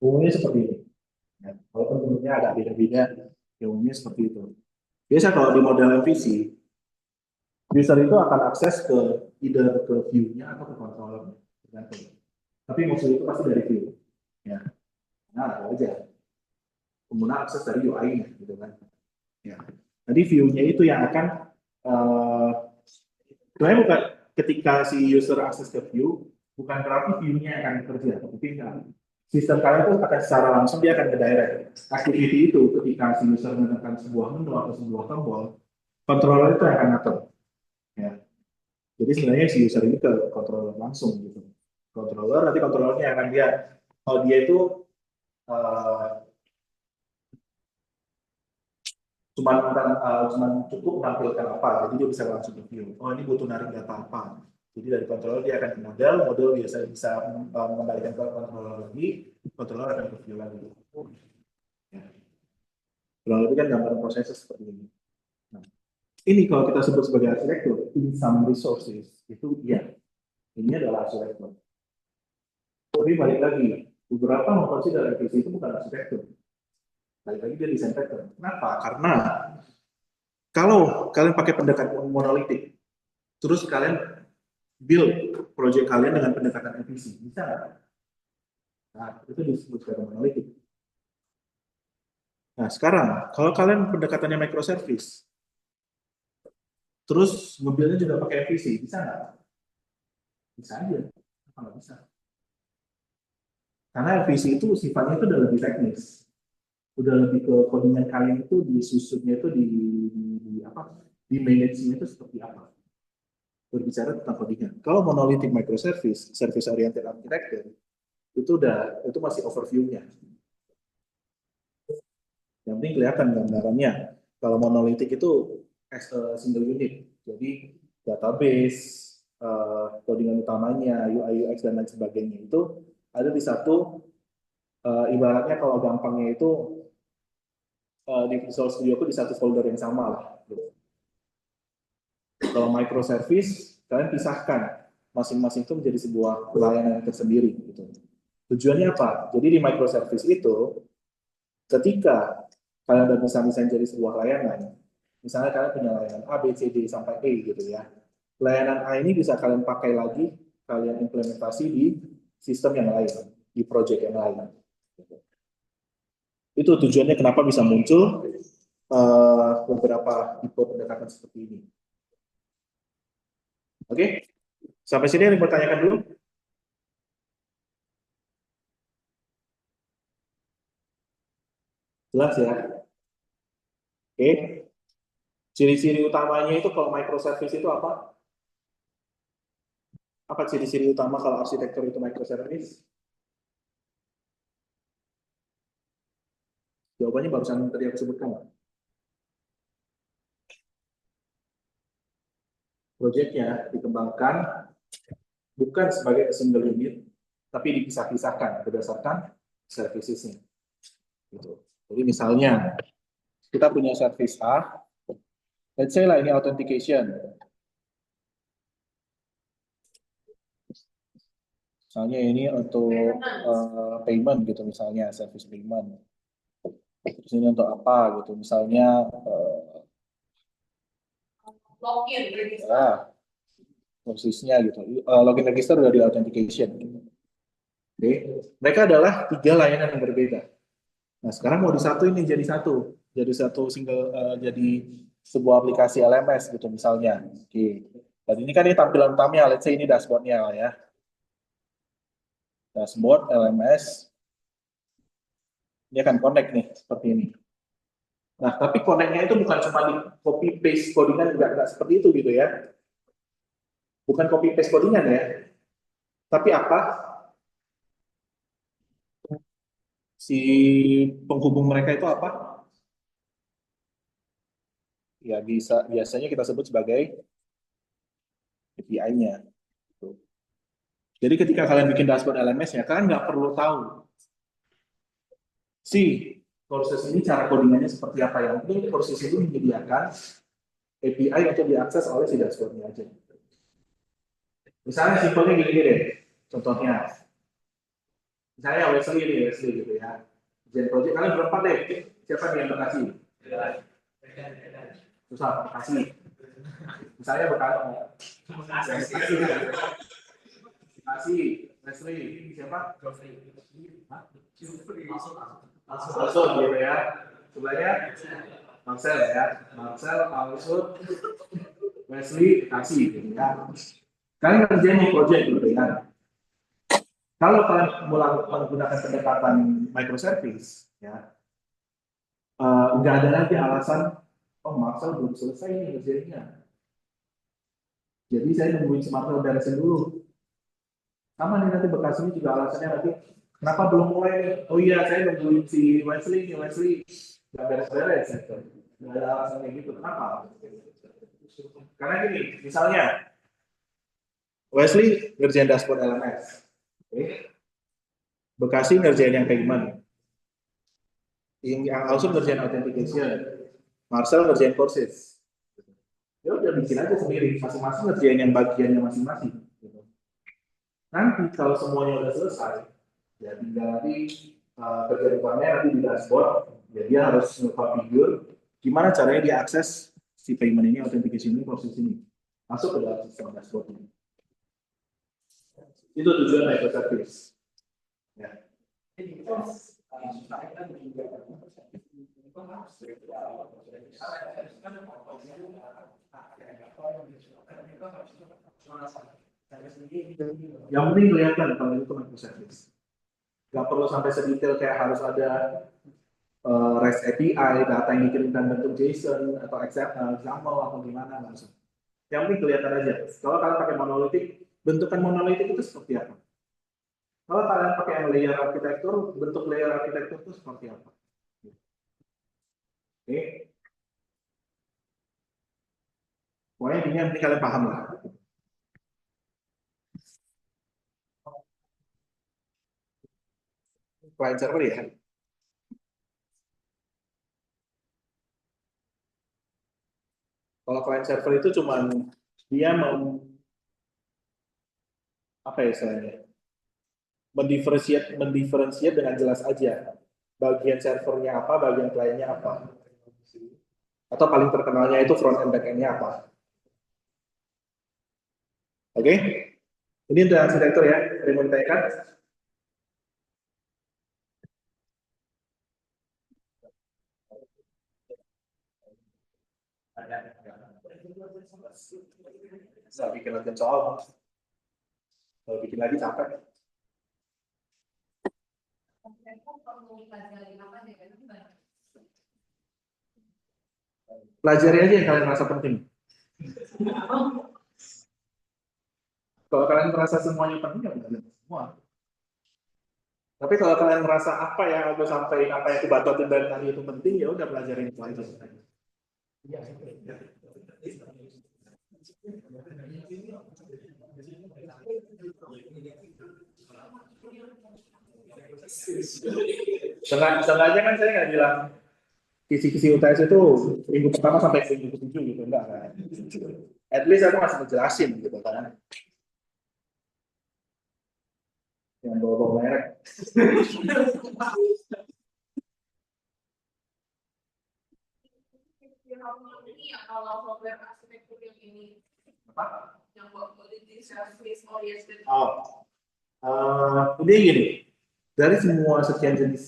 Umumnya seperti ini. Ya, walaupun bentuknya agak beda-beda, ya umumnya seperti itu. Biasa kalau di model MVC, user itu akan akses ke either ke view-nya atau ke controller-nya, tergantung. Tapi maksud itu pasti dari view. Ya, nah ada aja. Pengguna akses dari UI-nya, gitu kan. Ya. Jadi view-nya itu yang akan sebenarnya bukan ketika si user akses ke view, bukan berarti view-nya akan kerja, tapi sistem kalian itu akan secara langsung dia akan ke direct. Activity itu ketika si user menekan sebuah menu atau sebuah tombol, controller itu akan ngatur. Ya. Jadi sebenarnya si user ini ke controller langsung gitu. Controller nanti controllernya akan lihat kalau dia itu uh, cuman cukup menampilkan apa, jadi dia bisa langsung review. Oh ini butuh narik data apa. Jadi dari controller dia akan ke model, model biasa bisa mengembalikan ke controller lagi, controller akan review lagi. Ya. Kurang lebih kan gambaran prosesnya seperti ini. Nah, ini kalau kita sebut sebagai arsitektur, in some resources, itu iya. Ini adalah arsitektur. Tapi balik lagi, beberapa mengkonsider revisi itu bukan arsitektur. Balik lagi dia desain pattern. Kenapa? Karena kalau kalian pakai pendekatan monolitik, terus kalian build project kalian dengan pendekatan revisi, bisa nggak? Nah, itu disebut sebagai monolitik. Nah, sekarang, kalau kalian pendekatannya microservice, terus nge-build-nya juga pakai revisi, bisa nggak? Bisa aja. Kenapa nggak bisa? Karena revisi itu sifatnya itu udah lebih teknis. Udah lebih ke codingan kalian itu disusunnya itu di management itu seperti apa. Berbicara tentang codingan. Kalau monolithic microservice, service oriented architecture, itu masih overview-nya. Yang penting kelihatan gambarannya. Kalau monolithic itu as a single unit. Jadi database, codingan utamanya, UI, UX, dan lain sebagainya itu ada di satu, ibaratnya kalau gampangnya itu di Visual Studio itu di satu folder yang sama lah. Kalau microservice, kalian pisahkan. Masing-masing itu menjadi sebuah layanan tersendiri. Gitu. Tujuannya apa? Jadi di microservice itu, ketika kalian udah bisa jadi sebuah layanan, misalnya kalian punya layanan A, B, C, D, sampai E gitu ya. Layanan A ini bisa kalian pakai lagi, kalian implementasi di sistem yang lain, di project yang lain. Itu tujuannya kenapa bisa muncul beberapa tipe pendekatan seperti ini. Oke, sampai sini yang dipertanyakan dulu. Jelas ya? Oke. Ciri-ciri utamanya itu kalau microservice itu apa? Apa ciri-ciri utama kalau arsitektur itu microservice? Jawabannya barusan tadi aku sebutkan. Proyeknya dikembangkan bukan sebagai single unit, tapi dipisah-pisahkan berdasarkan servicesnya. Gitu. Jadi misalnya kita punya service A, let's say lah ini authentication. Misalnya ini untuk payment gitu, misalnya service payment. Terus ini untuk apa gitu, misalnya Login, register. posisinya gitu. Login register udah di authentication. Oke, mereka adalah 3 layanan yang berbeda. Nah, sekarang mau disatuin nih jadi satu single, jadi sebuah aplikasi LMS gitu misalnya. Oke. Dan ini kan ini tampilan utamanya, let's say ini dashboardnya lah ya. Dashboard LMS. Ini akan connect nih seperti ini. Nah, tapi connect-nya itu bukan cuma di copy paste codingan, enggak seperti itu gitu ya. Bukan copy paste codingan ya. Tapi apa? Si penghubung mereka itu apa? Ya biasanya kita sebut sebagai API-nya. Jadi ketika kalian bikin dashboard LMS ya, kalian nggak perlu tahu si proses ini cara codingannya seperti apa. Yang penting proses itu menyediakan API untuk diakses oleh si dashboardnya aja. Misalnya simpelnya gini deh, contohnya. Misalnya Wesley gitu ya. Gen project kalian berempat deh. Siapa nih yang Bekasi? Susah, Bekasi. Misalnya Bekasi, Wesley, siapa? Alsut gitu ya. Sebelahnya Marcel ya. Marcel, Alsut, Wesley, Bekasi gitu ya. Kalian kerjain di project gitu ya. Kalau kalian menggunakan pendekatan microservice, ya, nggak ada lagi alasan, oh Marcel belum selesai nih ngerjainnya. Jadi saya nungguin Marcel beresin dulu. Sama nih nanti Bekasi ini juga alasannya nanti, kenapa belum mulai nih? Oh iya, saya nungguin si Wesley nggak beres-beres. Gitu. Nggak ada alasan kayak gitu. Kenapa? Karena gini, misalnya, Wesley ngerjain dashboard LMS. Okay. Bekasi ngerjain yang payment. Yang Ausun ngerjain authentication, Marcel ngerjain courses. Ya udah bikin aja sendiri, masing-masing ngerjain yang bagiannya masing-masing. Gitu. Nanti kalau semuanya udah selesai, ya tinggal nanti kerja depannya nanti di dashboard, ya dia harus nge-configure gimana caranya dia akses si payment ini, authentication ini, proses ini, masuk ke dalam sistem dashboard ini. Itu tujuan microservice. Ya. Yang penting kelihatan kalau itu microservice. Gak perlu sampai sedetail kayak harus ada REST API, data yang dikirimkan bentuk JSON atau XAML atau gimana langsung. Yang penting kelihatan aja. Kalau kalian pakai monolitik, bentukan monolitik itu seperti apa? Kalau kalian pakai layer arsitektur, bentuk layer arsitektur itu seperti apa? Oke. Pokoknya ini yang penting kalian paham lah. Client server ya. Kalau client server itu cuman dia mau apa ya istilahnya? Mendiferensiat dengan jelas aja. Bagian servernya apa, bagian kliennya apa. Atau paling terkenalnya itu front end back end-nya apa. Oke? Ini untuk arsitektur ya, ada yang mau ditanyakan? Bisa bikin latihan soal. Kalau bikin lagi capek. Pelajari aja yang kalian merasa penting. Kalau kalian merasa semuanya penting, ya belajar semua. Tapi kalau kalian merasa apa yang aku sampaikan, apa yang aku batotin dari tadi itu penting, ya udah pelajarin itu aja. Sengaja kan saya nggak bilang kisi-kisi UTS itu minggu pertama sampai minggu ke-7 gitu, enggak kan? At least aku masih menjelasin gitu kan. Yang bawa-bawa merek. Kalau software arsitektur yang ini, Apa? yang buat service oriented. Ini gini, dari semua sekian jenis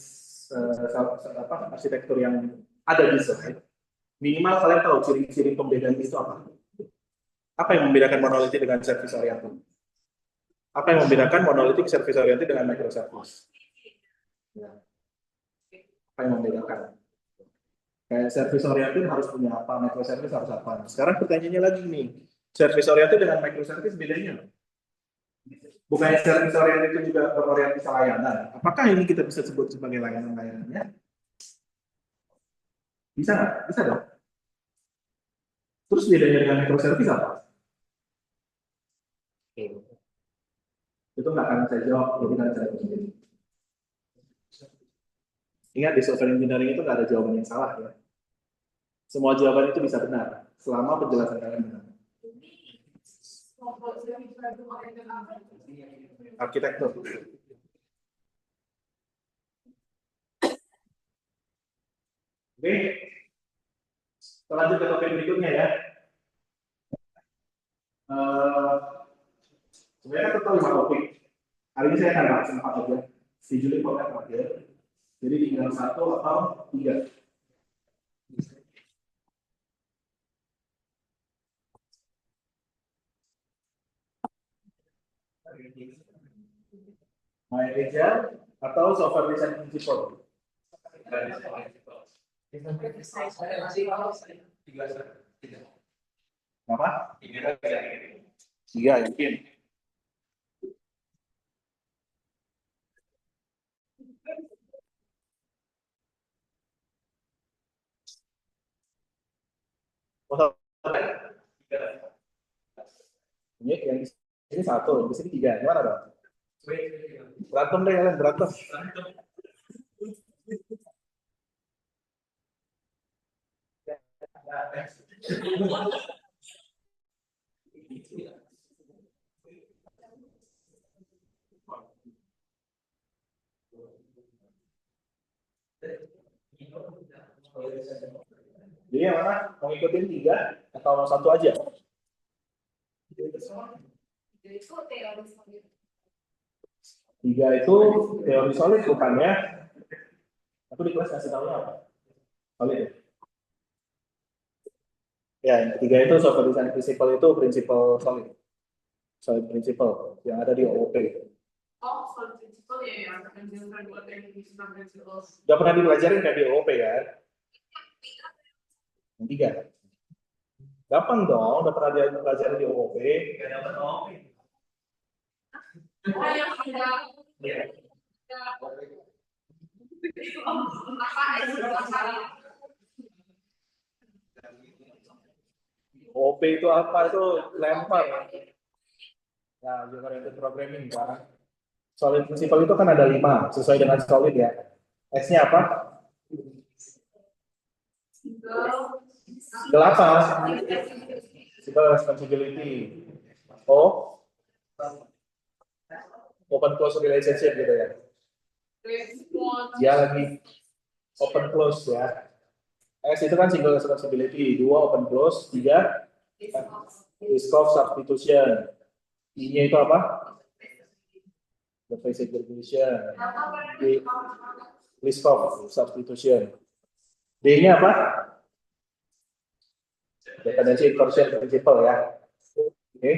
arsitektur yang ada di slide, minimal kalian tahu ciri-ciri pembedaan itu apa? Apa yang membedakan monolitik dengan service oriented? Apa yang membedakan monolitik service oriented dengan microservice? Ya. Apa yang membedakan? Kayak service oriented harus punya apa, microservice harus apa. Sekarang pertanyaannya lagi nih, service oriented dengan microservice bedanya? Bukan service oriented itu juga berorientasi layanan. Apakah ini kita bisa sebut sebagai layanan-layanannya? Bisa nggak? Bisa dong. Terus bedanya dengan microservice apa? Itu nggak akan saya jawab, jadi kan saya sendiri. Ingat di software engineering itu nggak ada jawaban yang salah ya. Semua jawaban itu bisa benar, selama penjelasan kalian benar. Arsitektur. Oke, kita lanjut ke topik berikutnya ya. Sebenarnya total 5 topik. Hari ini saya akan bahas 4 aja. Si Juli format terakhir. Jadi tinggal 1 atau 3. MyAgile atau software design principle. Apa? 3 yakin. Ini yang di sini 1, di sini 3. Gimana dong? Berantem deh kalian, berantem. Jadi yang mana? Mau ikutin 3 atau mau 1 aja? Jadi itu teori solid. 3 itu teori solid bukannya? Aku di kelas kasih tahu apa? Solid ya? Ya, yang ketiga itu software design principle itu prinsipal solid. Solid principle yang ada di OOP. Oh, solid principle ya yang menjelaskan buat teknik design principles. Gak pernah dipelajarin kayak di OOP kan? Yang 3. Gampang dong, udah pernah dipelajarin di OOP. Gak dapat OOP. Oh, yang ada. Iya. OOP itu apa? Itu lempar. Nah, juga oriented programming kan. Solid principle itu kan ada 5, sesuai dengan solid ya. S-nya apa? Apa? Single responsibility. O? Open close relationship gitu ya. Ya lagi open close ya. S itu kan single responsibility, 2 open close, 3 risk of substitution. I-nya itu apa? The phase segregation. Risk of substitution. D-nya apa? Dependency inversion principle ya. Oke,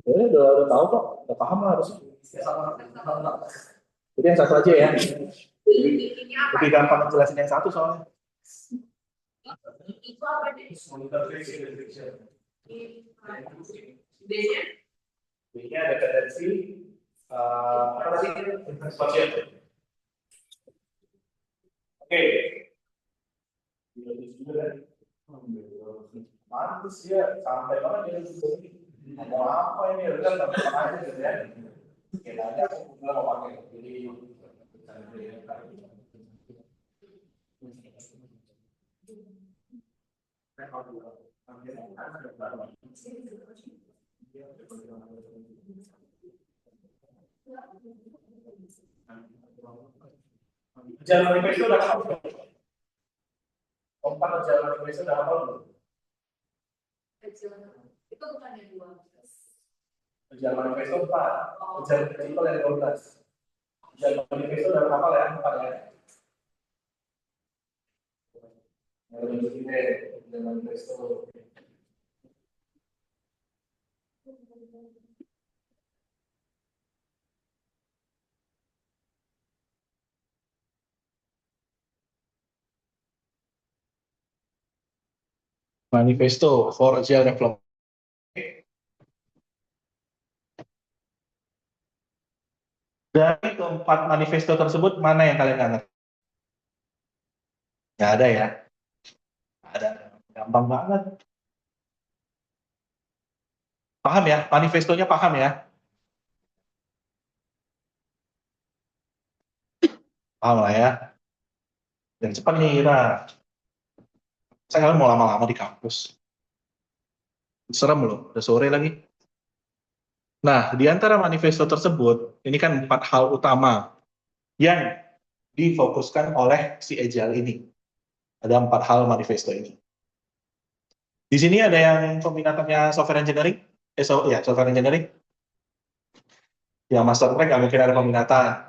udah tahu kok, udah paham lah harus. Jadi yang 1 aja ya. Lebih gampang jelasin yang 1 soalnya. Itu apa deh? D-nya? D-nya dependency apa tadi? Inversion. Oke. Mantus ya, sampai banget ya. Mau apa ini? Udah nggak aja gitu ya. Kita aja aku nggak mau pakai. Jadi jalan manifesto udah hafal. Empat jalan manifesto udah hafal belum? Itu bukan yang 2. Jalan manifesto 4, jalan principal yang 12. Jalan manifesto udah hafal ya, 4 ya. Jalan manifesto. Manifesto for Agile Development. Dari keempat manifesto tersebut, mana yang kalian nggak ngerti? Nggak ada ya? Ada. Gampang banget. Paham ya? Manifestonya paham ya? Paham lah ya? Dan cepat nih kita. Saya kalian mau lama-lama di kampus. Serem loh, udah sore lagi. Nah, di antara manifesto tersebut, ini kan 4 hal utama yang difokuskan oleh si Agile ini. Ada 4 hal manifesto ini. Di sini ada yang peminatannya software engineering? Ya, software engineering. Yang master track nggak mungkin ada peminatan.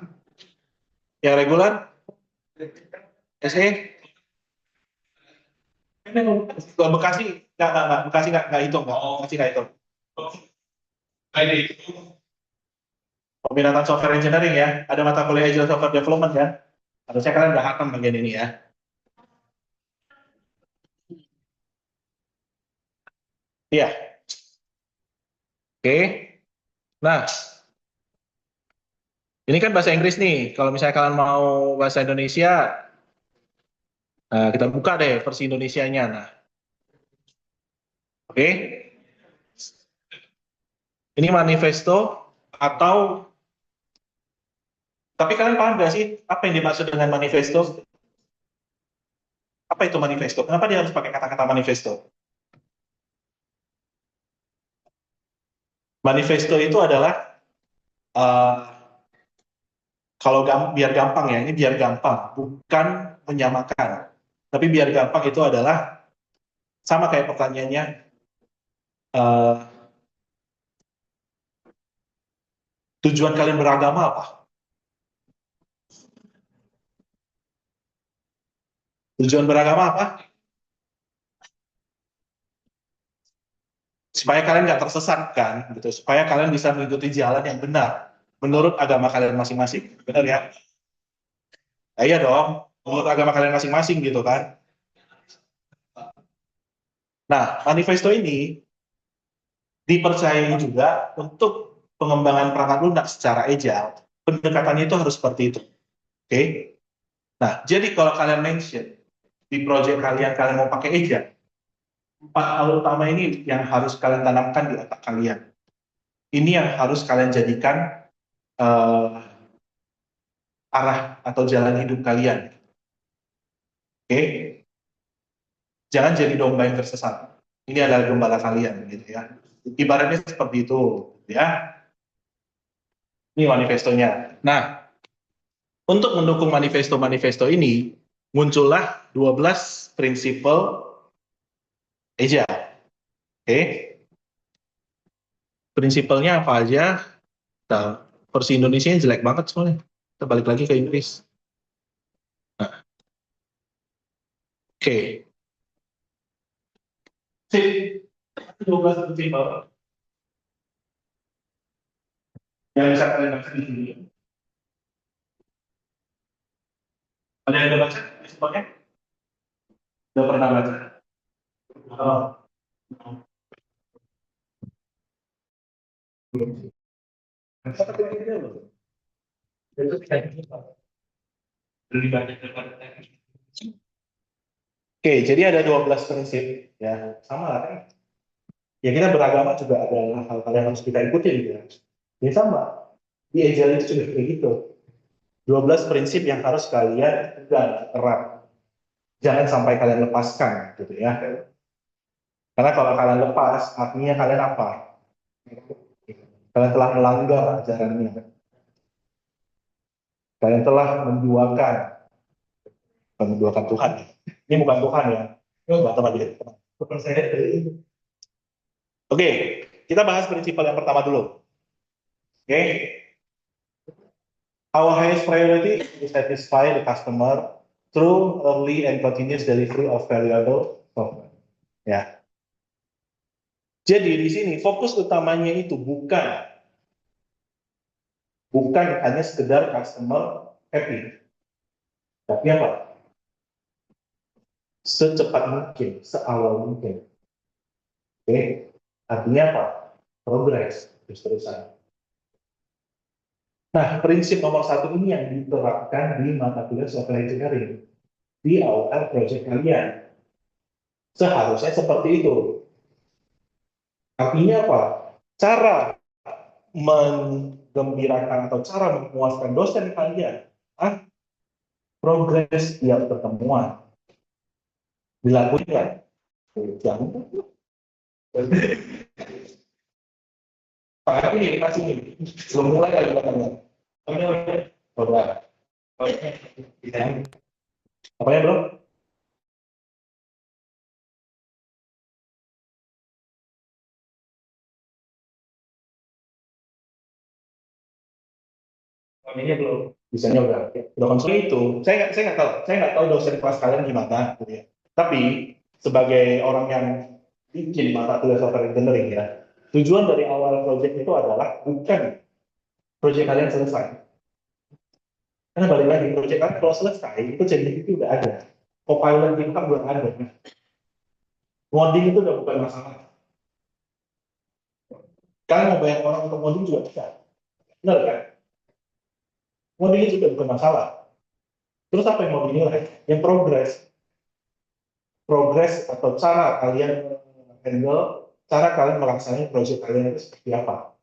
Yang regular? SE? Kalau Bekasi nggak Bekasi nggak hitung nggak Bekasi nggak hitung. Peminatan software engineering ya, ada mata kuliah Agile Software Development ya. Harusnya kalian udah hatam bagian ini ya. Iya. Oke. Nah, ini kan bahasa Inggris nih. Kalau misalnya kalian mau bahasa Indonesia, nah kita buka deh versi Indonesianya. Nah, oke. Ini manifesto atau tapi kalian paham nggak sih apa yang dimaksud dengan manifesto? Apa itu manifesto? Kenapa dia harus pakai kata-kata manifesto? Manifesto itu adalah eh, kalau biar gampang ya, ini biar gampang, bukan menyamakan. Tapi biar gampang itu adalah sama kayak pertanyaannya, eh, tujuan kalian beragama apa? Tujuan beragama apa? Supaya kalian nggak tersesat kan, gitu. Supaya kalian bisa mengikuti jalan yang benar menurut agama kalian masing-masing, benar ya? Nah, iya dong, menurut agama kalian masing-masing gitu kan. Nah, manifesto ini dipercayai juga untuk pengembangan perangkat lunak secara agile. Pendekatannya itu harus seperti itu. Oke? Nah, jadi kalau kalian mention di project kalian, kalian mau pakai agile, 4 hal utama ini yang harus kalian tanamkan di otak kalian. Ini yang harus kalian jadikan eh, arah atau jalan hidup kalian. Oke? Jangan jadi domba yang tersesat. Ini adalah gembala kalian, gitu ya. Ibaratnya seperti itu, ya. Ini manifestonya. Nah, untuk mendukung manifesto-manifesto ini, muncullah 12 prinsipal agile. Oke? Prinsipalnya apa aja? Nah, versi Indonesia jelek banget soalnya. Kita balik lagi ke Inggris. Nah, oke. Sip. 12 prinsipal yang bisa kalian baca di sini. Ada yang udah baca? Prinsipalnya? Udah pernah baca? Oh. Belum. Lebih banyak daripada teknik. Oke, jadi ada 12 prinsip ya, sama lah kan. Ya kita beragama juga ada hal-hal yang harus kita ikuti gitu ya. Ya sama. Di Agile itu juga kayak gitu. 12 prinsip yang harus kalian pegang erat. Jangan sampai kalian lepaskan gitu ya. Karena kalau kalian lepas, artinya kalian apa? Kalian telah melanggar ajarannya. Kalian telah menduakan, bukan menduakan Tuhan. Ini bukan Tuhan ya. Ini nggak teman dia. Bukan saya. Oke, kita bahas prinsip yang pertama dulu. Oke, our highest priority is to satisfy the customer through early and continuous delivery of valuable software. Ya. Jadi di sini fokus utamanya itu bukan hanya sekedar customer happy, tapi apa? Secepat mungkin, seawal mungkin. Oke, artinya apa? Progres terus-terusan. Nah, prinsip nomor 1 ini yang diterapkan di mata kuliah software engineering di awal proyek kalian. Seharusnya seperti itu. Artinya apa? Cara menggembirakan atau cara memuaskan dosen kalian, progres tiap pertemuan dilakukan. Jangan. Pak ini kasih ini. Belum mulai kali pertemuan. Coba. Apa ya bro? Ini belum bisa nyoba. Dosen itu, saya nggak tahu dosen kelas kalian gimana, gitu ya. Tapi sebagai orang yang bikin mata kuliah software engineering ya, tujuan dari awal project itu adalah bukan project kalian selesai. Karena balik lagi, project kalian kalau selesai, itu ChatGPT udah ada. Copilot GitHub udah ada. Modding itu udah bukan masalah. Kalian mau bayar orang untuk modding juga bisa. Benar kan? Modding itu juga bukan masalah. Terus apa yang mau dinilai? Yang progres atau cara kalian handle, cara kalian melaksanakan project kalian itu seperti apa.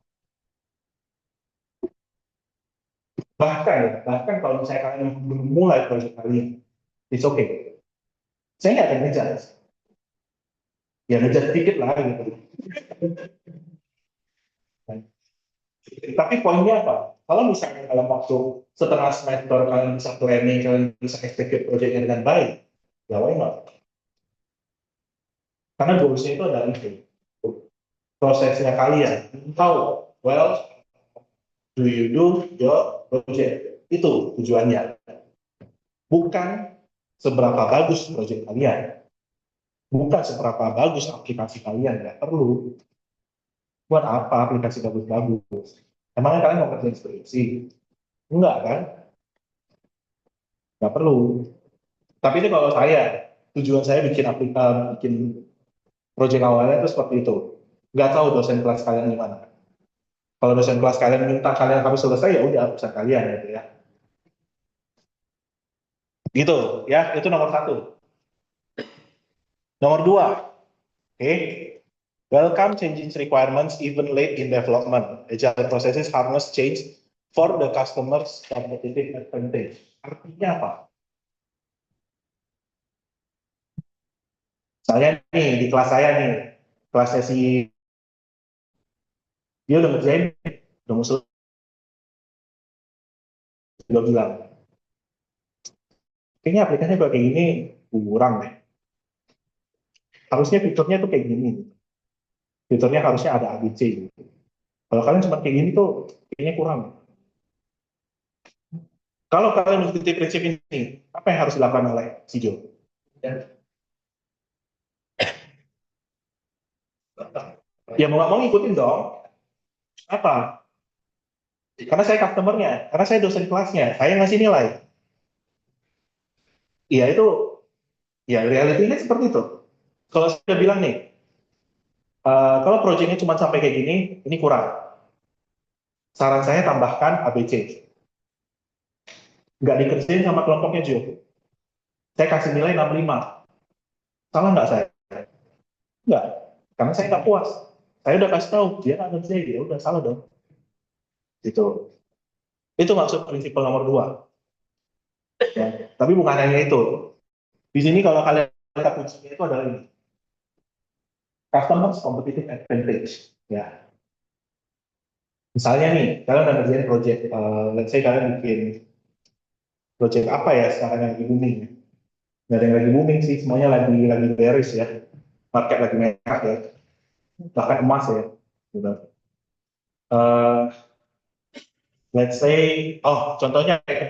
Bahkan kalau misalnya kalian belum mulai project kalian, it's okay. Saya nggak akan ngejar. Ya ngejar dikit lah gitu. Nah, Tapi poinnya apa? Kalau misalnya dalam waktu setengah semester kalian bisa planning, kalian bisa execute projectnya dengan baik, ya why not? Karena goalsnya itu adalah itu. Prosesnya kalian. How well do you do your project? Itu tujuannya. Bukan seberapa bagus project kalian. Bukan seberapa bagus aplikasi kalian. Nggak perlu. Buat apa aplikasi bagus-bagus? Emangnya kalian mau kerjain skripsi? Enggak kan? Nggak perlu. Tapi itu kalau saya, tujuan saya bikin project awalnya itu seperti itu. Nggak tahu dosen kelas kalian gimana. Kalau dosen kelas kalian minta kalian harus selesai, ya udah urusan kalian gitu ya. Gitu ya, itu nomor satu. Nomor dua, oke. Welcome changing requirements even late in development. Agile processes harness change for the customer's competitive advantage. Artinya apa? Saya nih, di kelas saya nih, kelasnya si dia udah ngerjain, udah musuh, udah bilang, kayaknya aplikasinya kayak gini kurang deh. Harusnya fiturnya tuh kayak gini. Fiturnya harusnya ada ABC. Gitu. Kalau kalian cuma kayak gini tuh, kayaknya kurang. Kalau kalian mengikuti prinsip ini, apa yang harus dilakukan oleh si Jo? Ya mau nggak mau ngikutin dong. Apa? Karena saya customernya, karena saya dosen kelasnya, saya ngasih nilai. Iya itu, ya realitinya seperti itu. Kalau saya bilang nih, kalau proyeknya cuma sampai kayak gini, ini kurang. Saran saya tambahkan ABC. Nggak dikerjain sama kelompoknya Jo. Saya kasih nilai 65. Salah nggak saya? Nggak. Karena saya nggak puas. Saya udah kasih tahu, dia nggak ngerjain, ya udah salah dong. Gitu. Itu maksud prinsip nomor dua. Ya. Tapi bukan hanya itu. Di sini kalau kalian lihat kuncinya itu adalah ini. Customers competitive advantage. Ya. Misalnya nih, kalian udah ngerjain project, let's say kalian bikin project apa ya sekarang yang lagi booming. Nggak ada yang lagi booming sih, semuanya lagi beres ya. Market lagi merah ya. Bahkan emas ya. Gitu. Uh, let's say, contohnya kayak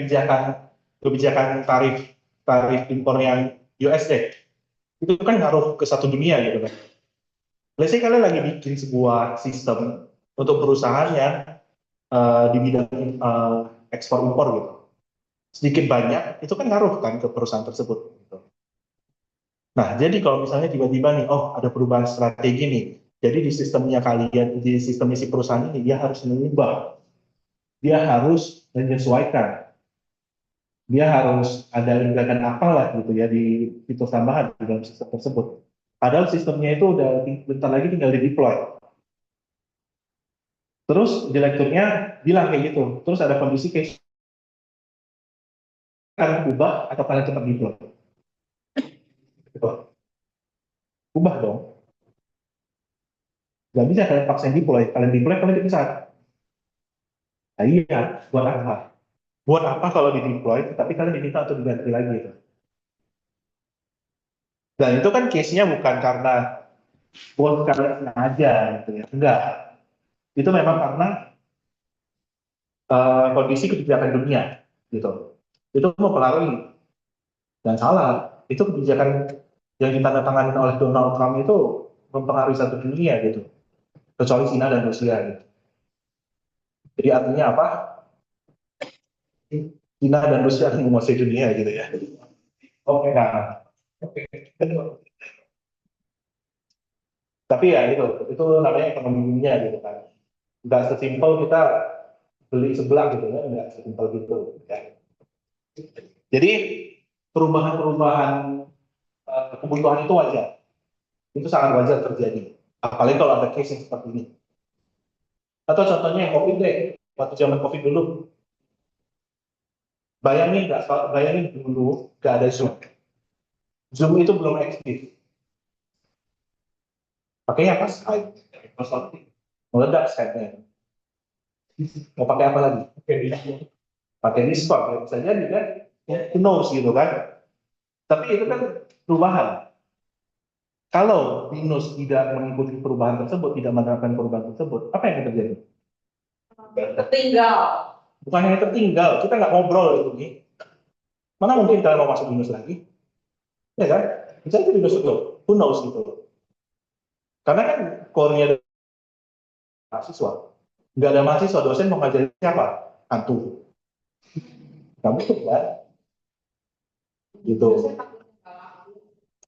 kebijakan tarif impor yang USD. Itu kan ngaruh ke satu dunia gitu kan. Let's say kalian lagi bikin sebuah sistem untuk perusahaan yang di bidang ekspor impor gitu. Sedikit banyak itu kan ngaruh kan ke perusahaan tersebut. Gitu. Nah, jadi kalau misalnya tiba-tiba nih, ada perubahan strategi nih. Jadi di sistemnya kalian, di sistem si perusahaan ini dia harus mengubah, dia harus menyesuaikan, dia harus ada lintasan apalah gitu ya di fitur tambahan di dalam sistem tersebut. Padahal sistemnya itu udah bentar lagi tinggal di deploy. Terus direkturnya bilang kayak gitu. Terus ada kondisi kayak kalian ubah atau kalian tetap deploy. Gitu. Ubah dong. Gak bisa kalian paksain deploy. Kalian deploy, kalian bisa. Nah, iya, buat apa? Buat apa kalau di deploy, tapi kalian diminta untuk diganti lagi gitu. Dan itu kan case-nya bukan karena bos kalian sengaja gitu ya. Enggak. Itu memang karena kondisi kebijakan dunia gitu. Itu mempengaruhi dan salah. Itu kebijakan yang ditandatangani oleh Donald Trump itu mempengaruhi satu dunia gitu. Kecuali China dan Rusia gitu. Jadi artinya apa? China dan Rusia akan menguasai dunia gitu ya. Oke, nah. Tapi ya itu namanya ekonomi dunia gitu kan. Nggak sesimpel kita beli sebelah gitu ya, nggak sesimpel gitu. Ya. Jadi perubahan-perubahan kebutuhan itu wajar. Itu sangat wajar terjadi. Apalagi kalau ada case yang seperti ini. Atau contohnya yang COVID deh, waktu zaman COVID dulu. Bayangin dulu nggak ada Zoom. Zoom itu belum eksis. Pakainya apa? Skype. Microsoft. Meledak Skype-nya. Mau pakai apa lagi? Pakai Discord, ya bisa jadi kan? Ya, who knows gitu kan? Tapi itu kan perubahan. Kalau Binus tidak mengikuti perubahan tersebut, tidak menerapkan perubahan tersebut, apa yang akan terjadi? Tertinggal. Bukan hanya tertinggal, kita nggak ngobrol itu nih. Mana mungkin kalian mau masuk Binus lagi? Ya kan? Bisa itu Binus itu, who knows gitu. Karena kan core-nya mahasiswa. Nggak ada mahasiswa, dosen mau ngajarin siapa? Hantu. Kamu tuh kan? Gitu.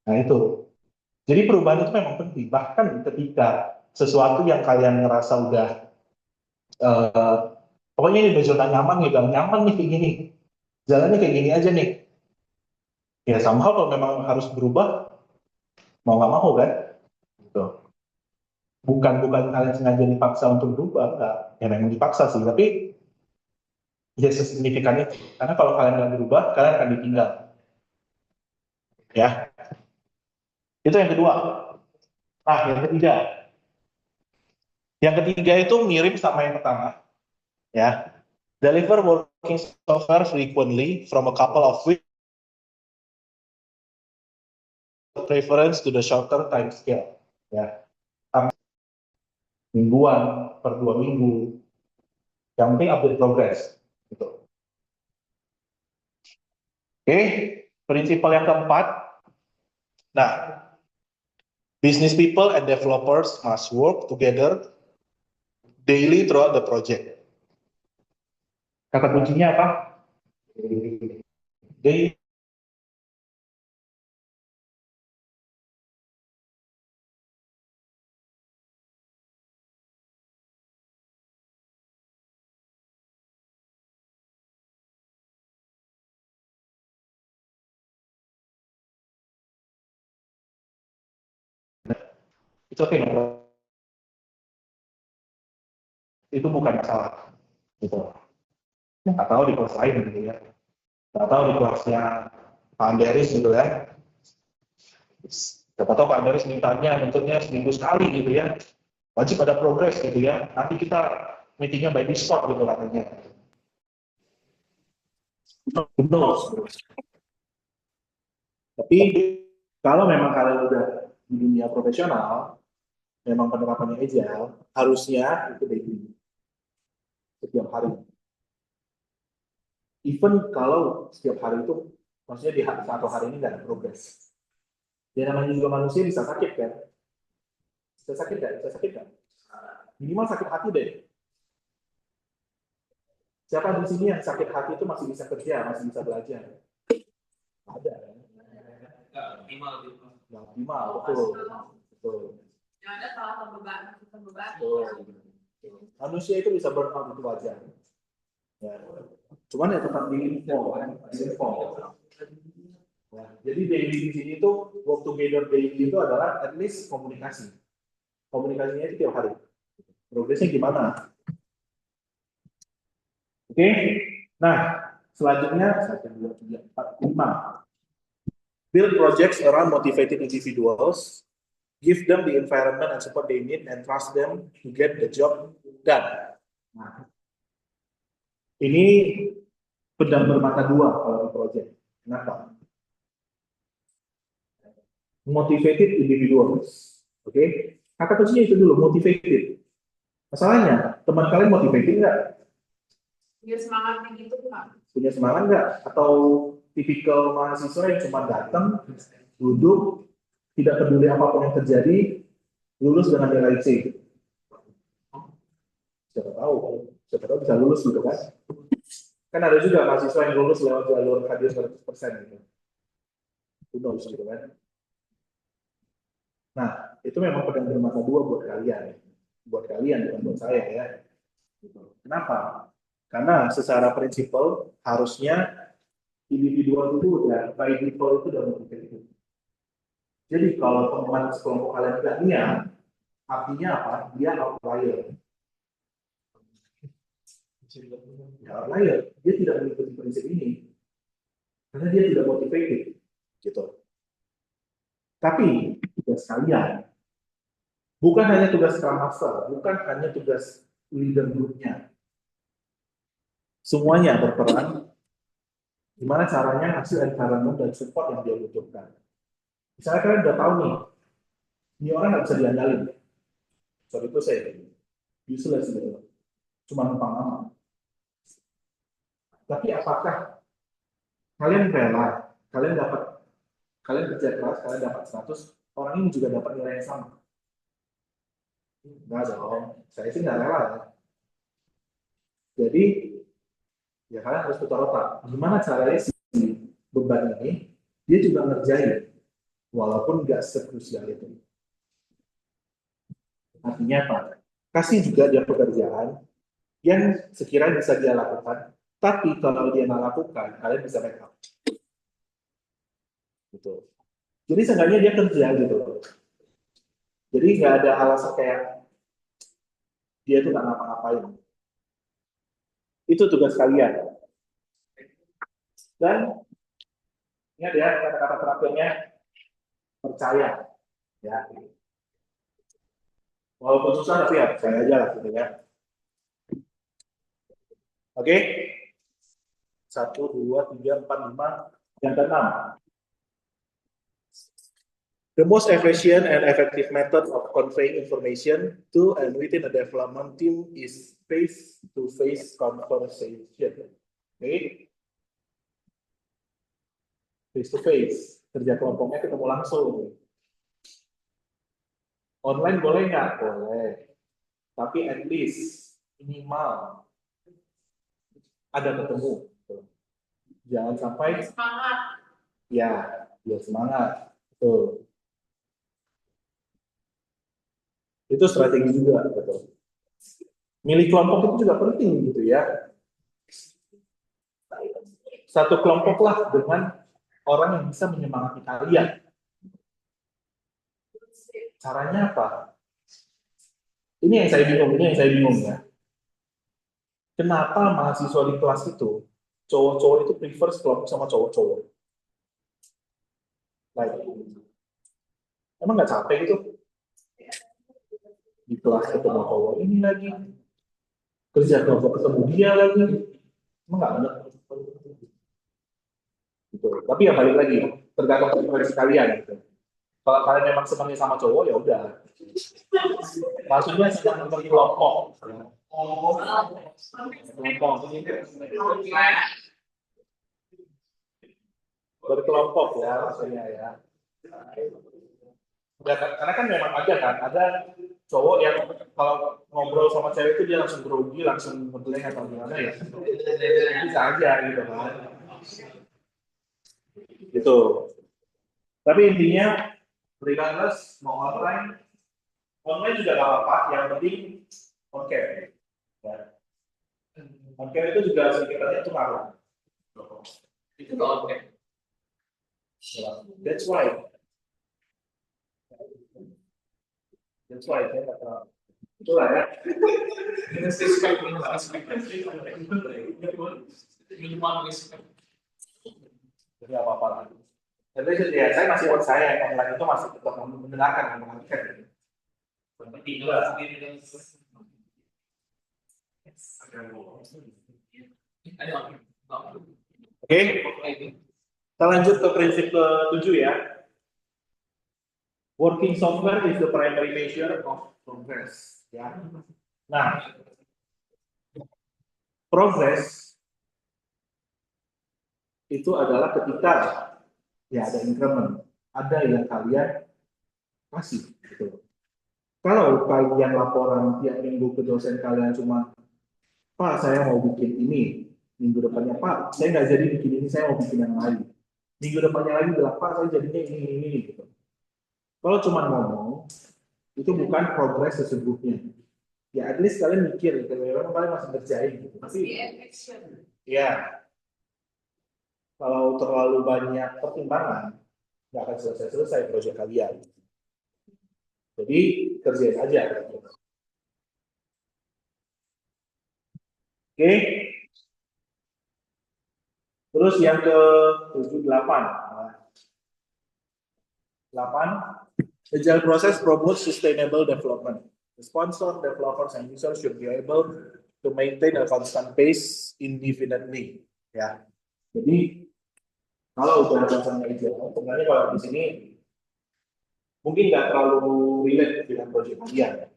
Nah itu. Jadi perubahan itu memang penting. Bahkan ketika sesuatu yang kalian ngerasa udah, eh, pokoknya ini udah zona nyaman nih, udah nyaman nih kayak gini. Jalannya kayak gini aja nih. Ya somehow kalau memang harus berubah, mau nggak mau kan? Gitu. Bukan kalian sengaja dipaksa untuk berubah, enggak. Ya memang dipaksa sih, tapi ya sesignifikan itu. Karena kalau kalian nggak berubah, kalian akan ditinggal. Ya, itu yang kedua. Nah, yang ketiga. Yang ketiga itu mirip sama yang pertama. Ya, deliver working software frequently from a couple of weeks preference to the shorter time scale. Ya, mingguan per 2 minggu. Yang penting update progress. Gitu. Oke, prinsipal yang keempat. Nah, business people and developers must work together daily throughout the project. Kata kuncinya apa? Daily. Itu oke, itu bukan masalah. Gitu. Nggak tahu di kelas lain gitu ya. Nggak tahu di kelasnya Pak Anderis gitu ya. Siapa tahu Pak Anderis mintanya bentuknya seminggu sekali gitu ya. Wajib ada progres gitu ya. Nanti kita meetingnya by Discord gitu katanya. Betul. Tapi kalau memang kalian udah di dunia profesional, memang penerapannya agile, harusnya itu daily, setiap hari. Even kalau setiap hari itu, maksudnya di satu hari ini nggak ada progres. Ya namanya juga manusia bisa sakit kan? Bisa sakit kan? Bisa sakit kan? Minimal sakit hati deh. Siapa di sini yang sakit hati itu masih bisa kerja, masih bisa belajar? Ada. Nggak optimal, betul. Betul. Yang ada salah pembeban. Manusia itu bisa burnout, itu wajar. Ya. Cuman ya tetap diinfo, kan? Diinfo. Ya. Jadi daily di sini itu work together daily itu adalah at least komunikasi. Komunikasinya itu tiap hari. Progresnya gimana? Oke. Nah, selanjutnya 1, 2, 3, 4, 5. Build projects around motivated individuals. Give them the environment and support they need and trust them to get the job done. Nah, ini pedang bermata dua kalau di project. Kenapa? Motivated individuals. Oke? Kata kuncinya itu dulu, motivated. Masalahnya, teman kalian motivated nggak? Punya semangat gitu nggak? Punya semangat nggak? Atau tipikal mahasiswa yang cuma datang, duduk, tidak peduli apapun yang terjadi, lulus dengan nilai C. Siapa tahu bisa lulus gitu kan? Kan ada juga mahasiswa yang lulus lewat jalur hadir 100% gitu. Lulus gitu kan? Nah, itu memang pedang bermata dua buat kalian. Buat kalian, bukan buat saya ya. Kenapa? Karena secara prinsipal harusnya individual itu udah, by default itu udah motivated. Jadi kalau teman sekelompok kalian tidak niat, artinya apa? Dia outlier. Outlier, dia tidak mengikuti prinsip ini karena dia tidak motivated, gitu. Tapi tugas kalian bukan hanya tugas Scrum Master, bukan hanya tugas leader grupnya, semuanya berperan. Gimana caranya hasil environment dan support yang dia butuhkan. Misalnya kalian udah tahu nih, ini orang nggak bisa diandalin. Sorry itu saya useless gitu, cuma numpang aman. Tapi apakah kalian rela, kalian kerja keras, kalian dapat 100, orang ini juga dapat nilai yang sama? Enggak dong, saya sih nggak rela ya. Jadi, ya kalian harus putar otak. Gimana caranya si beban ini, dia juga ngerjain, walaupun nggak sekrusial itu. Artinya apa? Kasih juga dia pekerjaan yang sekiranya bisa dia lakukan, tapi kalau dia nggak lakukan, kalian bisa backup. Gitu. Jadi seenggaknya dia kerja gitu. Jadi nggak ada alasan kayak dia tuh nggak ngapa-ngapain. Itu tugas kalian. Dan ingat ya kata-kata terakhirnya percaya. Ya. Walaupun susah tapi ya percaya aja lah gitu ya. Oke. 1, 2, 3, 4, 5. Yang ke-6. The most efficient and effective method of conveying information to and within a development team is face-to-face conversation. Okay? Face-to-face, kerja kelompoknya ketemu langsung. Online boleh nggak? Boleh. Tapi at least minimal ada ketemu. Jangan sampai Semangat. ya biar semangat. Betul. Itu strategi juga, betul. Milih kelompok itu juga penting gitu ya. Satu kelompoklah dengan orang yang bisa menyemangati kalian. Caranya apa? Ini yang saya bingung ya. Kenapa mahasiswa di kelas itu, cowok-cowok itu prefer kelompok sama cowok-cowok? Like, emang nggak capek gitu? Di kelas ketemu cowok ini lagi, kerja kelompok ketemu dia lagi, emang nggak ada. Gitu. Tapi ya balik lagi, tergantung preferensi kalian. Gitu. Kalau kalian memang senangnya sama cowok ya udah. Maksudnya senang berkelompok. Berkelompok ya maksudnya ya. Ya, karena kan memang ada cowok yang kalau ngobrol sama cewek itu dia langsung grogi, langsung ngeblank atau gimana ya. Bisa aja gitu kan. Gitu. Tapi intinya regardless mau online juga gak apa-apa, yang penting on cam. Ya. On cam itu juga sedikitnya itu ngaruh. Itu on cam. That's why saya kata itulah ya. Jadi apa-apa lah. Tapi ya saya masih saya yang online itu masih tetap mendengarkan dan mendengarkan. Oke, kita lanjut ke prinsip ke-7 ya. Working software is the primary measure of progress. Ya. Nah, progress itu adalah ketika ya ada increment, ada yang kalian kasih. Gitu. Kalau kalian laporan tiap minggu ke dosen kalian cuma, Pak saya mau bikin ini, minggu depannya Pak saya nggak jadi bikin ini, saya mau bikin yang lain. Minggu depannya lagi bilang Pak saya jadinya ini gitu. Kalau cuma ngomong, itu bukan progres sesungguhnya. Ya, at least kalian mikir, memang kalian masih ngerjain gitu. Tapi, ya, kalau terlalu banyak pertimbangan, nggak akan selesai proyek kalian. Jadi, kerjain aja. Oke. Terus yang ke-7, 8. 8. Agile process promotes sustainable development. The sponsor, developers, and users should be able to maintain a constant pace indefinitely. Ya, jadi kalau udah bahasanya agile, sebenarnya kalau di sini mungkin nggak terlalu relate dengan project kalian.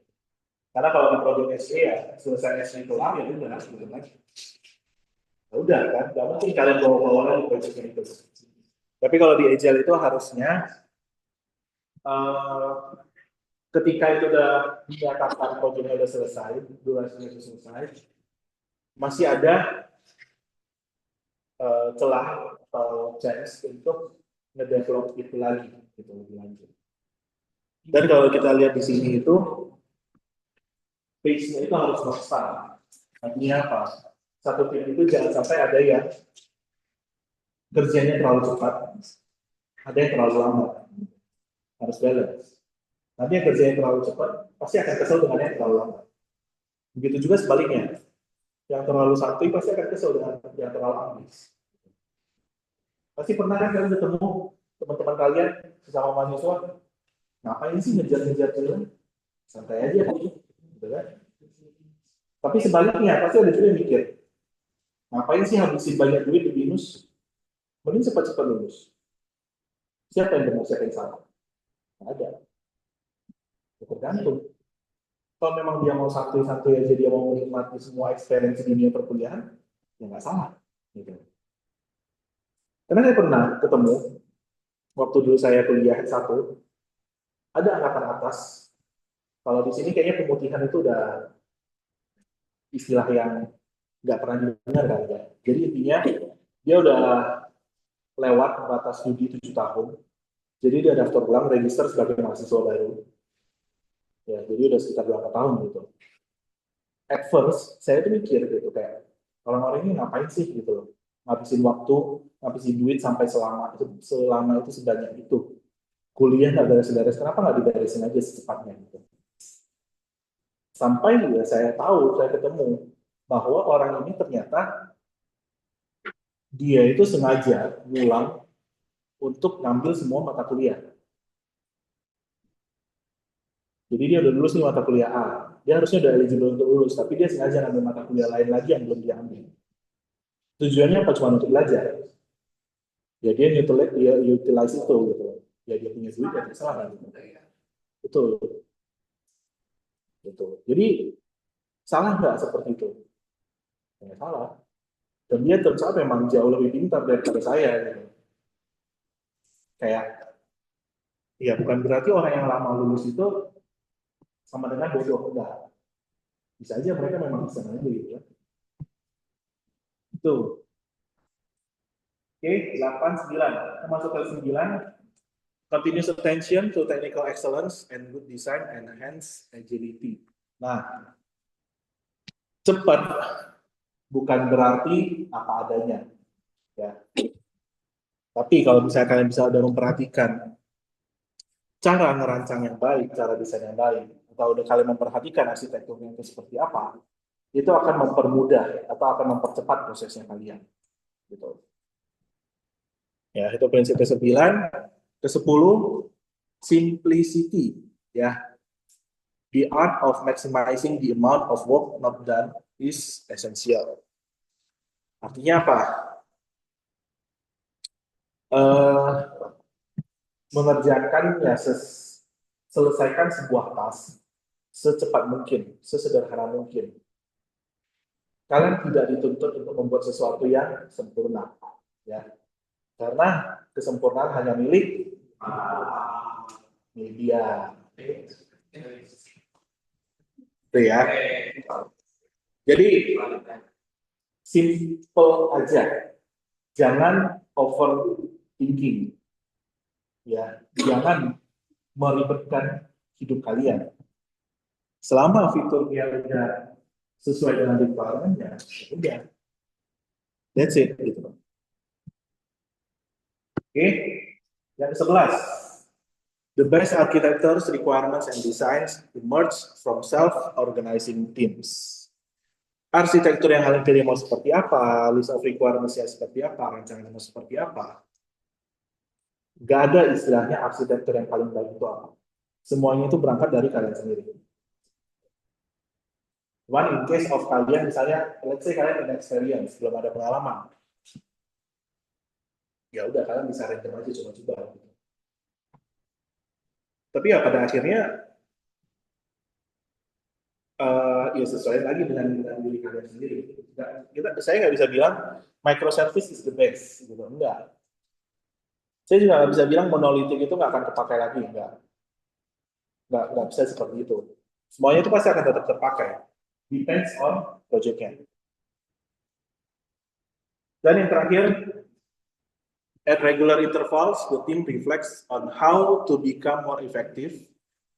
Karena kalau di project SE ya selesai SE kelar ya udah gitu kan. Ya udah kan, nggak mungkin kalian bawa-bawa lagi project itu. Tapi kalau di agile itu harusnya eh, ketika itu udah dinyatakan projectnya udah selesai, durasinya udah selesai, masih ada celah atau chance untuk ngedevelop itu lagi, gitu lebih lanjut. Dan kalau kita lihat di sini itu pace-nya itu harus konstan. Artinya apa? Satu tim itu jangan sampai ada yang kerjanya terlalu cepat, ada yang terlalu lambat. Harus balance. Nanti yang kerjanya terlalu cepat, pasti akan kesel dengan yang terlalu lambat. Begitu juga sebaliknya. Yang terlalu santai pasti akan kesel dengan yang terlalu ambis. Pasti pernah kan kalian ketemu teman-teman kalian sesama mahasiswa, ngapain sih ngejar-ngejar jalan? Santai aja, gitu kan? Tapi sebaliknya, pasti ada juga yang mikir, ngapain sih habisin banyak duit di binus? Mending cepat-cepat lulus. Siapa yang benar, siapa yang salah? Nggak ada. Tergantung. Kalau memang dia mau santuy-santuy aja, dia mau menikmati semua experience di dunia perkuliahan, ya nggak salah. Gitu. Karena saya pernah ketemu, waktu dulu saya kuliah S1, ada angkatan atas. Kalau di sini kayaknya pemutihan itu udah istilah yang nggak pernah didengar kali ya. Jadi intinya dia udah lewat batas studi 7 tahun. Jadi dia daftar ulang, register sebagai mahasiswa baru. Ya, jadi udah sekitar berapa tahun gitu. At first, saya tuh mikir gitu kayak orang-orang ini ngapain sih gitu loh. Ngabisin waktu, ngabisin duit sampai selama itu sebanyak itu. Kuliah nggak beres-beres, kenapa nggak diberesin aja secepatnya gitu. Sampai ya saya tahu, saya ketemu bahwa orang ini ternyata dia itu sengaja ngulang untuk ngambil semua mata kuliah. Jadi dia udah lulus nih mata kuliah A, dia harusnya udah eligible untuk lulus, tapi dia sengaja ngambil mata kuliah lain lagi yang belum dia ambil. Tujuannya apa? Cuma untuk belajar. Ya dia utilize itu gitu. Ya dia punya duit ya terserah kan. Betul. Betul. Jadi salah nggak seperti itu? Ya, salah. Dan dia terus memang jauh lebih pintar daripada saya. Gitu. Kayak, ya bukan berarti orang yang lama lulus itu sama dengan bodoh, enggak. Bisa aja mereka memang bisa aja gitu ya. Itu. Oke, 8, 9. Kita masuk ke 9. Continuous attention to technical excellence and good design and hence agility. Nah, cepat bukan berarti apa adanya. Ya. Tapi kalau misalnya kalian bisa udah memperhatikan cara ngerancang yang baik, cara desain yang baik, atau udah kalian memperhatikan arsitekturnya itu seperti apa, itu akan mempermudah atau akan mempercepat prosesnya kalian. Gitu. Ya, itu prinsip ke-9. Ke-10, simplicity. Ya, the art of maximizing the amount of work not done is essential. Artinya apa? Mengerjakan ya selesaikan sebuah task secepat mungkin, sesederhana mungkin. Kalian tidak dituntut untuk membuat sesuatu yang sempurna, ya. Karena kesempurnaan hanya milik dia. Itu ya. Jadi simple aja. Jangan overthinking. Ya, jangan meribetkan hidup kalian. Selama fiturnya udah sesuai dengan requirement-nya, udah. That's it gitu. Oke. Yang 11. The best architectures, requirements, and designs emerge from self-organizing teams. Arsitektur yang kalian pilih mau seperti apa, list of requirements-nya seperti apa, rancangannya mau seperti apa. Gak ada istilahnya arsitektur yang paling baik itu apa. Semuanya itu berangkat dari kalian sendiri. Cuman in case of kalian misalnya, let's say kalian inexperience, belum ada pengalaman, ya udah kalian bisa random aja coba-coba. Tapi ya pada akhirnya ya sesuai lagi dengan diri kalian sendiri. Saya nggak bisa bilang microservice is the best, gitu. Enggak. Saya juga nggak bisa bilang monolitik itu nggak akan terpakai lagi, nggak bisa seperti itu. Semuanya itu pasti akan tetap terpakai. Depends on projectnya. Dan yang terakhir, at regular intervals, the team reflects on how to become more effective,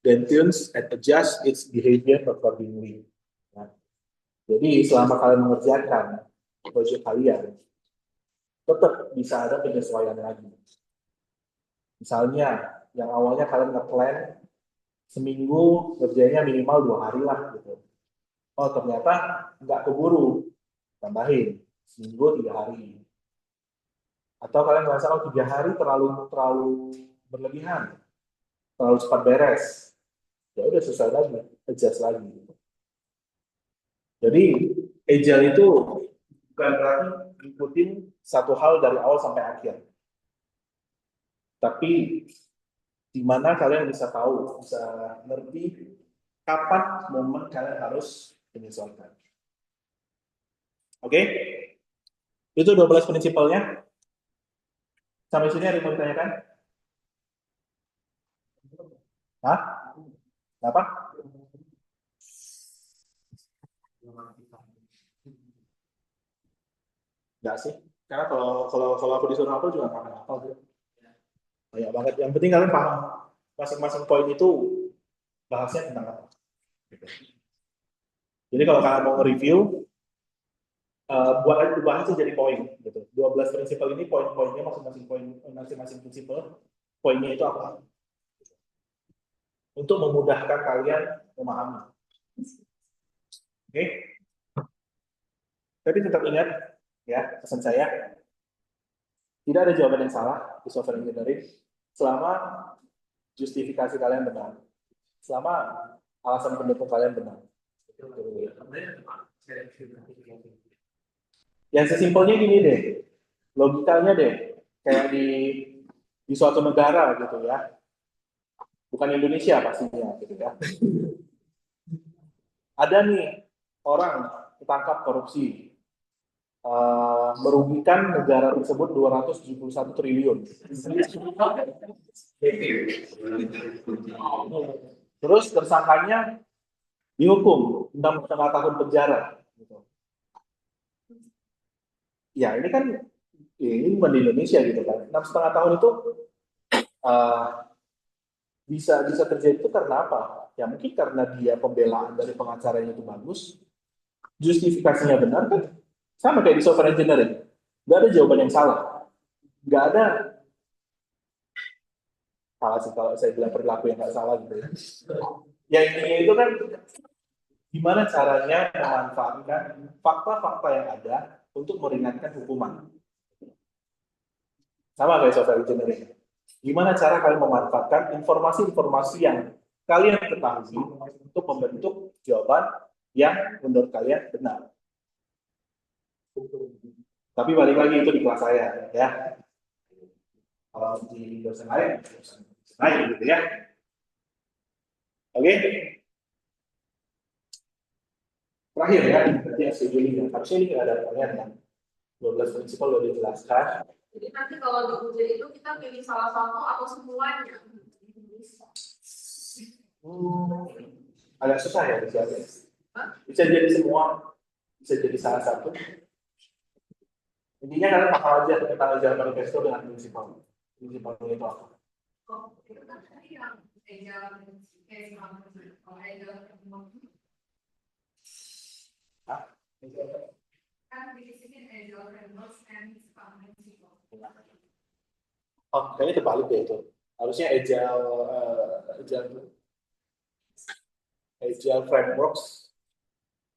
then tunes and adjust its behavior accordingly. Nah, jadi selama kalian mengerjakan project kalian, tetap bisa ada penyesuaian lagi. Misalnya, yang awalnya kalian nge-plan seminggu kerjanya minimal 2 hari lah gitu. Oh ternyata nggak keburu, tambahin seminggu 3 hari. Atau kalian merasa oh 3 hari terlalu berlebihan, terlalu cepat beres. Ya udah selesai lagi, adjust lagi. Jadi agile itu bukan berarti ngikutin satu hal dari awal sampai akhir. Tapi di mana kalian bisa tahu, bisa ngerti kapan momen kalian harus menyesuaikan. Oke? Itu 12 prinsipalnya. Sampai sini ada yang mau ditanyakan? Hah? Kenapa? Enggak sih. Karena kalau aku disuruh hafal juga nggak akan hafal. Banyak banget. Yang penting kalian paham masing-masing poin itu bahasnya tentang apa. Gitu. Jadi kalau kalian mau nge-review, buat aja bahasnya jadi poin. Gitu. 12 prinsipal ini poin-poinnya masing-masing prinsipal poinnya itu apa? Untuk memudahkan kalian memahami. Oke? Tapi tetap ingat, ya pesan saya, tidak ada jawaban yang salah di software engineering selama justifikasi kalian benar, selama alasan pendukung kalian benar. Yang sesimpelnya gini deh, logikanya deh, kayak di suatu negara gitu ya, bukan Indonesia pastinya gitu ya. Ada nih orang ditangkap korupsi, merugikan negara tersebut 271 triliun. Terus tersangkanya dihukum 6,5 tahun penjara. Gitu. Ya ini kan ini bukan di Indonesia gitu kan. 6,5 tahun itu bisa terjadi itu karena apa? Ya mungkin karena dia pembelaan dari pengacaranya itu bagus, justifikasinya benar kan? Sama kayak di software engineering, nggak ada jawaban yang salah, nggak ada salah sih kalau saya bilang perilaku yang nggak salah gitu ya. Ya intinya itu kan gimana caranya memanfaatkan fakta-fakta yang ada untuk meringankan hukuman. Sama kayak software engineering. Gimana cara kalian memanfaatkan informasi-informasi yang kalian ketahui untuk membentuk jawaban yang menurut kalian benar. Tapi balik lagi itu di kelas saya, ya. Kalau di dosen lain gitu ya. Oke. Terakhir ya, berarti scheduling. Harusnya ini nggak ada pertanyaan ya. 12 prinsipal sudah dijelaskan. Jadi nanti kalau di ujian itu kita pilih salah satu atau semuanya. Agak susah ya dijawabnya. Bisa jadi semua, bisa jadi salah satu. Intinya kalian paham aja tentang ajaran manifesto dengan prinsipal. Prinsipal itu apa? Oh, itu kan tadi yang kan di sini agile frameworks and principle. Oh, kayaknya terbalik ya itu. Harusnya agile frameworks.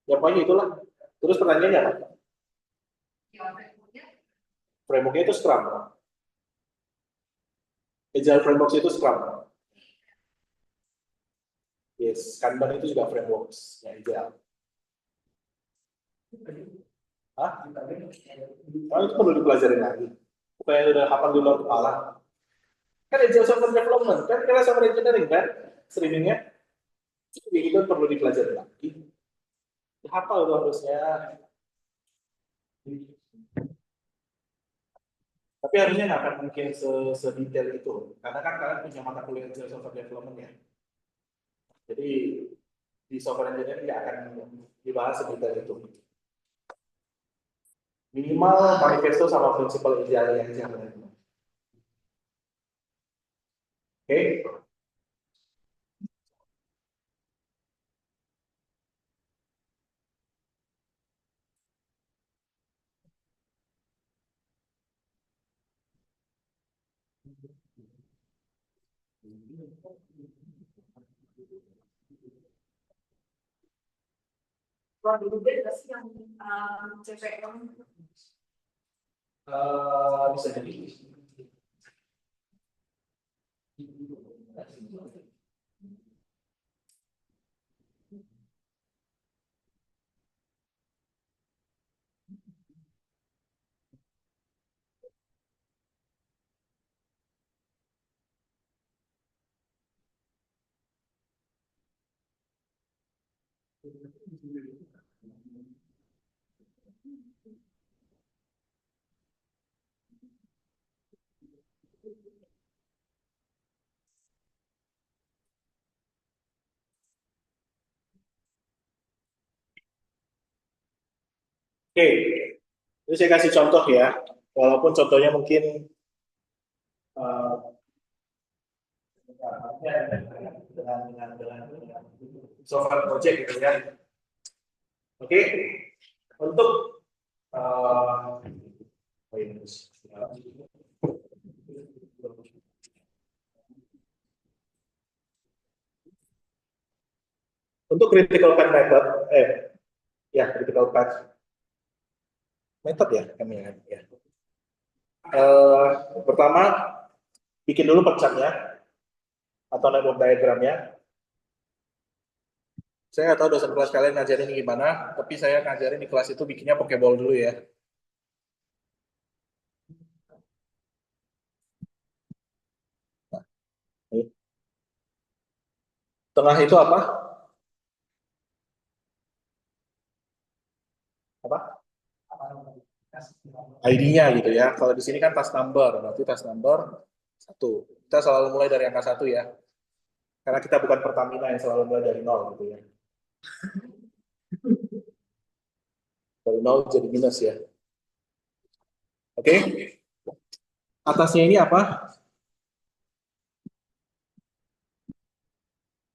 Ya pokoknya itulah. Terus pertanyaannya apa? Frameworknya itu Scrum. Agile frameworks itu Scrum. Yes, Kanban itu juga frameworks ya Agile. Hah? Oh, itu perlu dipelajarin lagi. Supaya udah hafal di luar kepala. Kan Agile Software Development, kan kira software engineering kan? Streamingnya. Jadi itu perlu dipelajari lagi. Hafal itu harusnya. Tapi harusnya nggak akan mungkin sedetail itu. Karena kan kalian punya mata kuliah Agile Software Development ya. Jadi di software engineering nggak akan dibahas sedetail itu. Minimal manifesto sama prinsipal idealnya aja. Oke? Kalau dulu deh nggak sih yang CPM Bisa jadi. Oke, ini saya kasih contoh ya. Walaupun contohnya mungkin uh, dengan software project gitu ya. Oke, untuk uh, untuk critical path method, ya critical path method ya kami ya. Pertama, bikin dulu percatnya atau network diagramnya. Saya nggak tahu dosen kelas kalian ngajarin gimana, tapi saya ngajarin di kelas itu bikinnya Pokeball dulu ya. Tengah itu apa? Apa? ID-nya gitu ya. Kalau di sini kan task number, berarti task number 1. Kita selalu mulai dari angka 1 ya. Karena kita bukan Pertamina yang selalu mulai dari 0 gitu ya. Dari 0 jadi minus ya. Oke. Atasnya ini apa?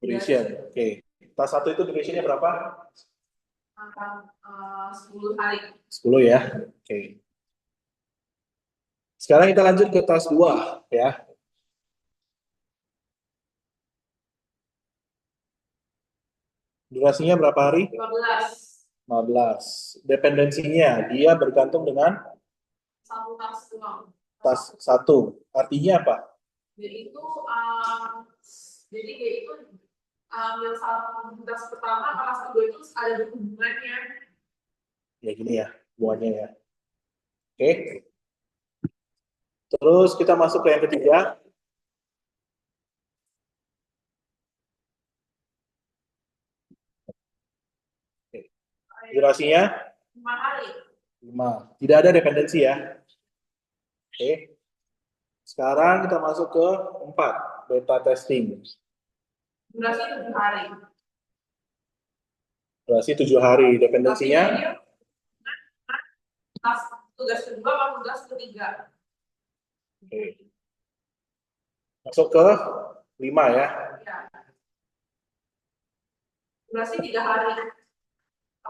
Duration. Oke. Task 1 itu durationnya berapa? 10 hari. 10 ya. Oke. Sekarang kita lanjut ke task 2 ya. Durasinya berapa hari? 15. 15. Dependensinya dia bergantung dengan Satu tas doang. task 1. Artinya apa? Jadi itu yang satu tas pertama sama tas kedua itu ada hubungannya. Ya gini ya, hubungannya ya. Oke. Terus kita masuk ke yang ketiga. Durasinya 5 hari. 5. Tidak ada dependensi ya. Oke. Sekarang kita masuk ke 4. Beta testing. Durasi 7 hari. Durasi 7 hari. Dependensinya Tugas kedua sama tugas ketiga. oke. Masuk ke 5 ya. Ya. Durasi 3 hari.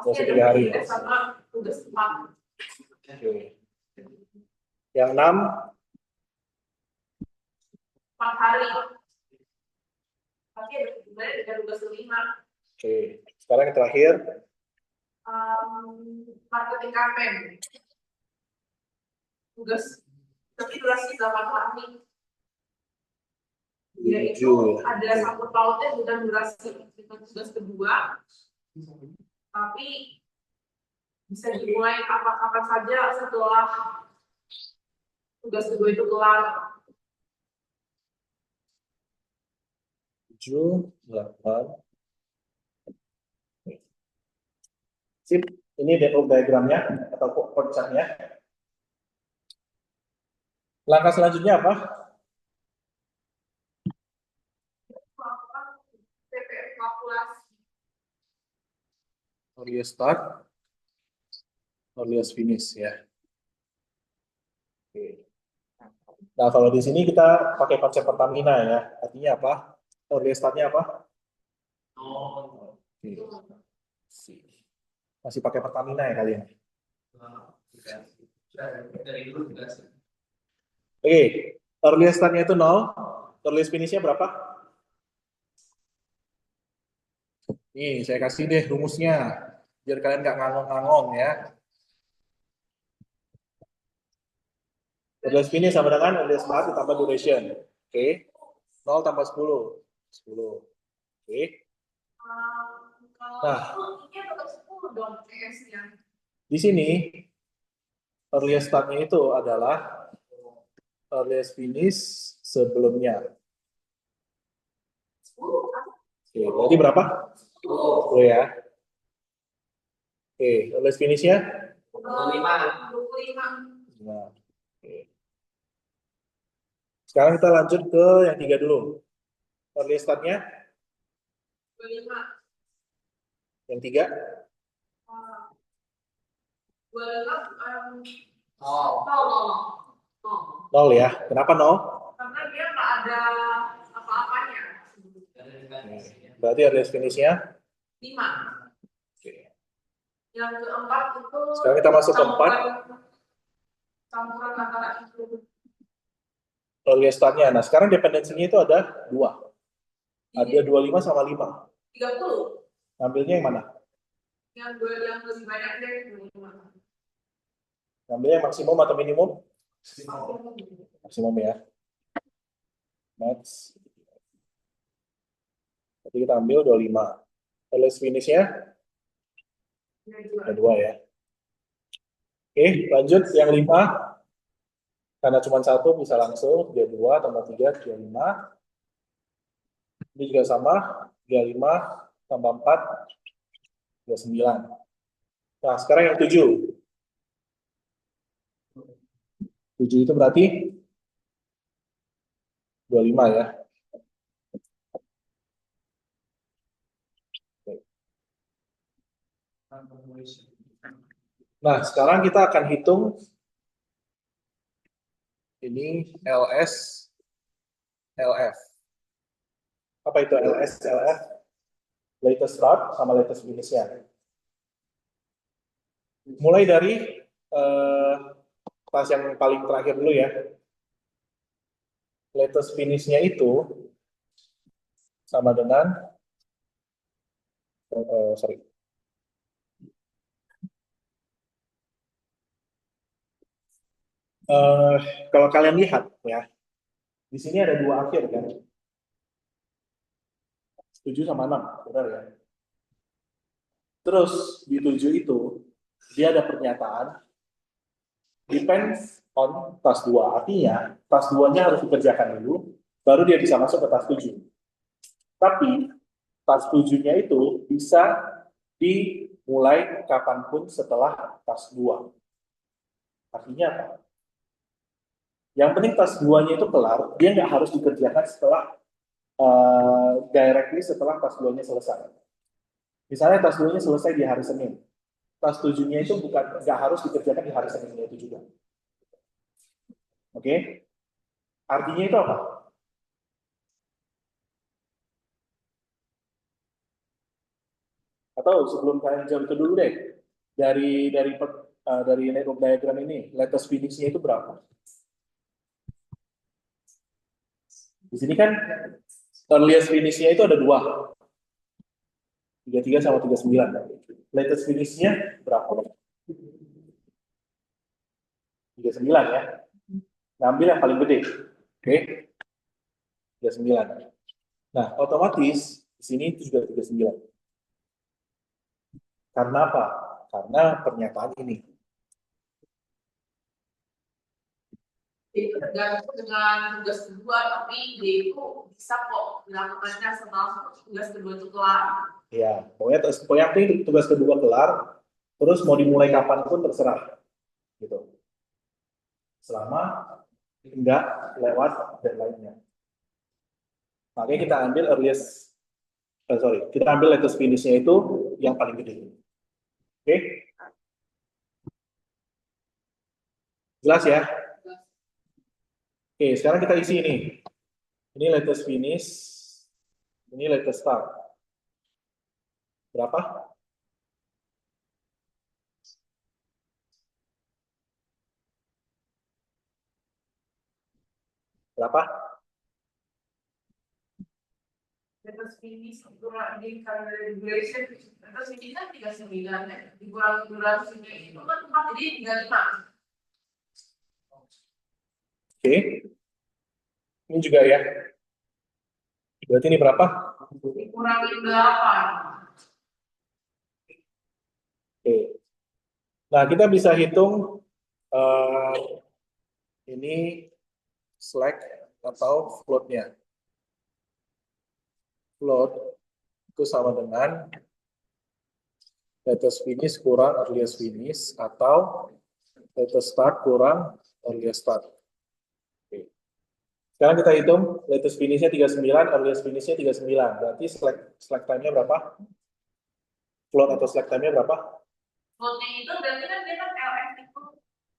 Durasi 3 hari. Sama tugas 4. Oke. Yang 6 4 hari. Tapi ada hubungannya dengan tugas kelima. oke. Sekarang yang terakhir Marketing campaign. Tugas tapi durasi 8 hari. Yaitu 7. ada sangkut pautnya dengan durasi dengan tugas kedua, tapi bisa dimulai kapan saja setelah tugas kedua itu kelar. 7, 8. Sip, ini develop diagramnya atau konsepnya. Langkah selanjutnya apa? Melakukan TPM kalkulasi. Earliest start, earliest finish ya. Oke. Nah, kalau di sini kita pakai konsep Pertamina ya. Artinya apa? Earliest startnya apa? Oke. Masih pakai Pertamina ya kalian? Oke, earliest startnya itu 0, earliest finishnya berapa? Nih, saya kasih deh rumusnya, biar kalian nggak ngangong-ngangong ya. Earliest finish sama dengan earliest start ditambah duration. Oke, 0 tambah 10. 10. Oke. Nah, Kalau ini tetap 10 dong CS-nya. di sini earliest startnya itu adalah earliest finish sebelumnya. 10 kan? Oke, berarti berapa? 10 ya. Oke, earliest finish-nya? 25. Nah, oke. Sekarang kita lanjut ke yang 3 dulu. Earliest start-nya? 25. Yang 3? 25. 0. 0 ya. Kenapa 0? Karena dia nggak ada apa-apanya. Berarti earliest finish-nya? 5. Oke. Yang keempat itu Sekarang kita masuk ke 4. Campuran antara itu. Earliest start-nya. Nah, sekarang dependensinya itu ada 2. Ada 25 sama 5. 30. Ngambilnya yang mana? Yang lebih banyak dari 25. Ngambilnya yang maksimum atau minimum? Maksimum ya. Max. Jadi kita ambil 25. Earliest finish-nya? Ada 2 ya. Oke, lanjut yang 5. Karena cuma 1 bisa langsung 32 tambah 3, 35. Ini juga sama, 35 tambah 4, 29. Nah, sekarang yang 7. 7 itu berarti 25 ya. Nah, sekarang kita akan hitung ini LS, LF. Apa itu LS, LF? Latest start sama latest finish-nya. Mulai dari kelas yang paling terakhir dulu ya. Latest finish-nya itu sama dengan sorry. Kalau kalian lihat ya, di sini ada 2 akhir kan. 7 sama 6, benar ya? Terus di 7 itu dia ada pernyataan depends on task 2. Artinya task 2-nya harus dikerjakan dulu, baru dia bisa masuk ke task 7. Tapi task 7-nya itu bisa dimulai kapanpun setelah task 2. Artinya apa? Yang penting task 2-nya itu kelar, dia nggak harus dikerjakan setelah directly setelah task 2-nya selesai. Misalnya task 2-nya selesai di hari Senin. Task 7-nya itu nggak harus dikerjakan di hari Seninnya itu juga. Oke? Artinya itu apa? Atau sebelum kalian jawab itu dulu deh. Dari network diagram ini, latest finish-nya itu berapa? Di sini kan earliest finish-nya itu ada 2. 33 sama 39. Latest finish-nya berapa? 39 ya. Ngambil yang paling gede. Oke. 39. Nah, otomatis di sini itu juga 39. Karena apa? Karena pernyataan ini. Itu tergantung dengan tugas kedua, tapi dia itu bisa kok dilakukannya setelah tugas kedua itu kelar. Ya, pokoknya penting tugas kedua kelar, terus mau dimulai kapan pun terserah, gitu. Selama enggak lewat deadline-nya. Makanya kita ambil kita ambil latest finish-nya itu yang paling gede. Oke? Jelas ya? Oke, sekarang kita isi ini. Ini latest finish, ini latest start. Berapa? Berapa? Terus finish kurang di calibration, terus ini kan 39 ya, dikurang 200 itu kan tempat jadi 35. Oke. Ini juga ya. Berarti ini berapa? Dikurangin 8. Oke. Nah, kita bisa hitung ini slack atau float-nya. Float itu sama dengan latest finish kurang earliest finish atau latest start kurang earliest start. Oke. Sekarang kita hitung latest finish-nya 39, earliest finish-nya 39. Berarti slack time-nya berapa? Float atau slack time-nya berapa? Floatnya itu berarti kan dia kan LF itu,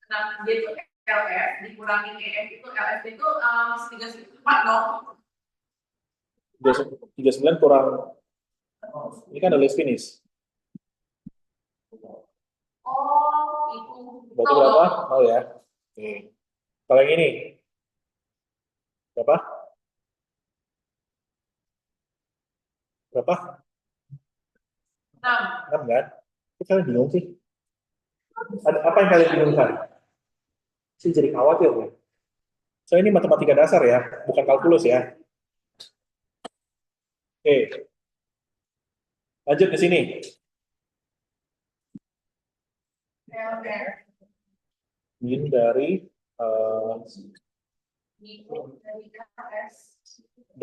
nah dia itu LF dikurangin EF itu LF itu 34 dong. 39 kurang, ini kan earliest finish. Oh, itu. Berarti berapa? Oh ya. Oke. Kalau yang ini berapa? Berapa? 6. 6 kan? Kok kalian bingung sih? Apa yang kalian bingungkan? Saya jadi khawatir ya. So ini matematika dasar ya, bukan kalkulus ya. Oke. Lanjut ke sini. Min dari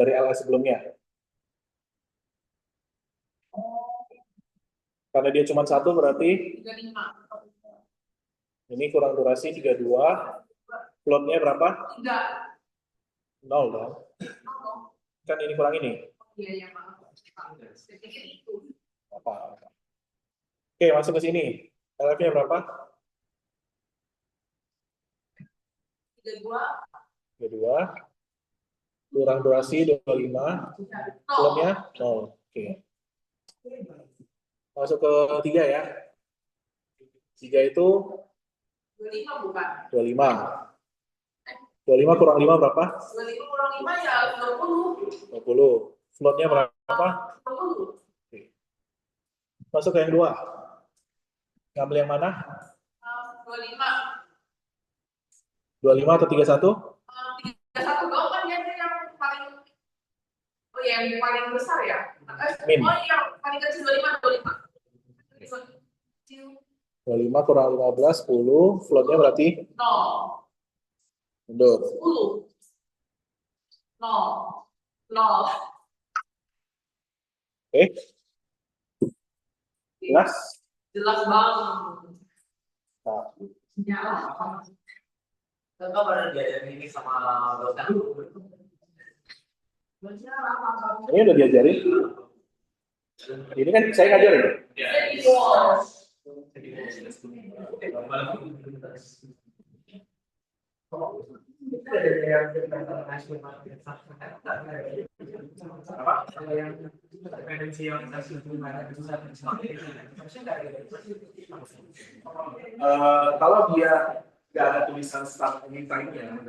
LS sebelumnya. Karena dia cuma satu berarti 35. ini kurang durasi 32. Plotnya berapa? 3. 0 dong. Kan ini kurang ini. Iya, ya, maaf. Saya pikir itu. Apa? Oke, masuk ke sini. LF-nya berapa? 32. 22. Kurang durasi 25. Plotnya 0. Oke. Masuk ke 3 ya. 3 itu 25 bukan? 25. 25 kurang 5 berapa? 25 kurang 5 ya 20. 20. Slotnya berapa? 20. Oke. Masuk ke yang 2. Ngambil yang mana? 25. 25 atau 31? 31 dong kan dia yang paling, oh ya yang paling besar ya? Min. Oh yang paling kecil 25. 25 kurang 15, 10. Floatnya berarti? 0. Mundur. 10. 0. 0. Oke. Jelas? Jelas banget. Nah, Ya. Enggak pernah diajarin ini sama dosen. ini udah diajarin. Ini kan saya ngajarin. Kalau dia nggak ada tulisan start anytime-nya,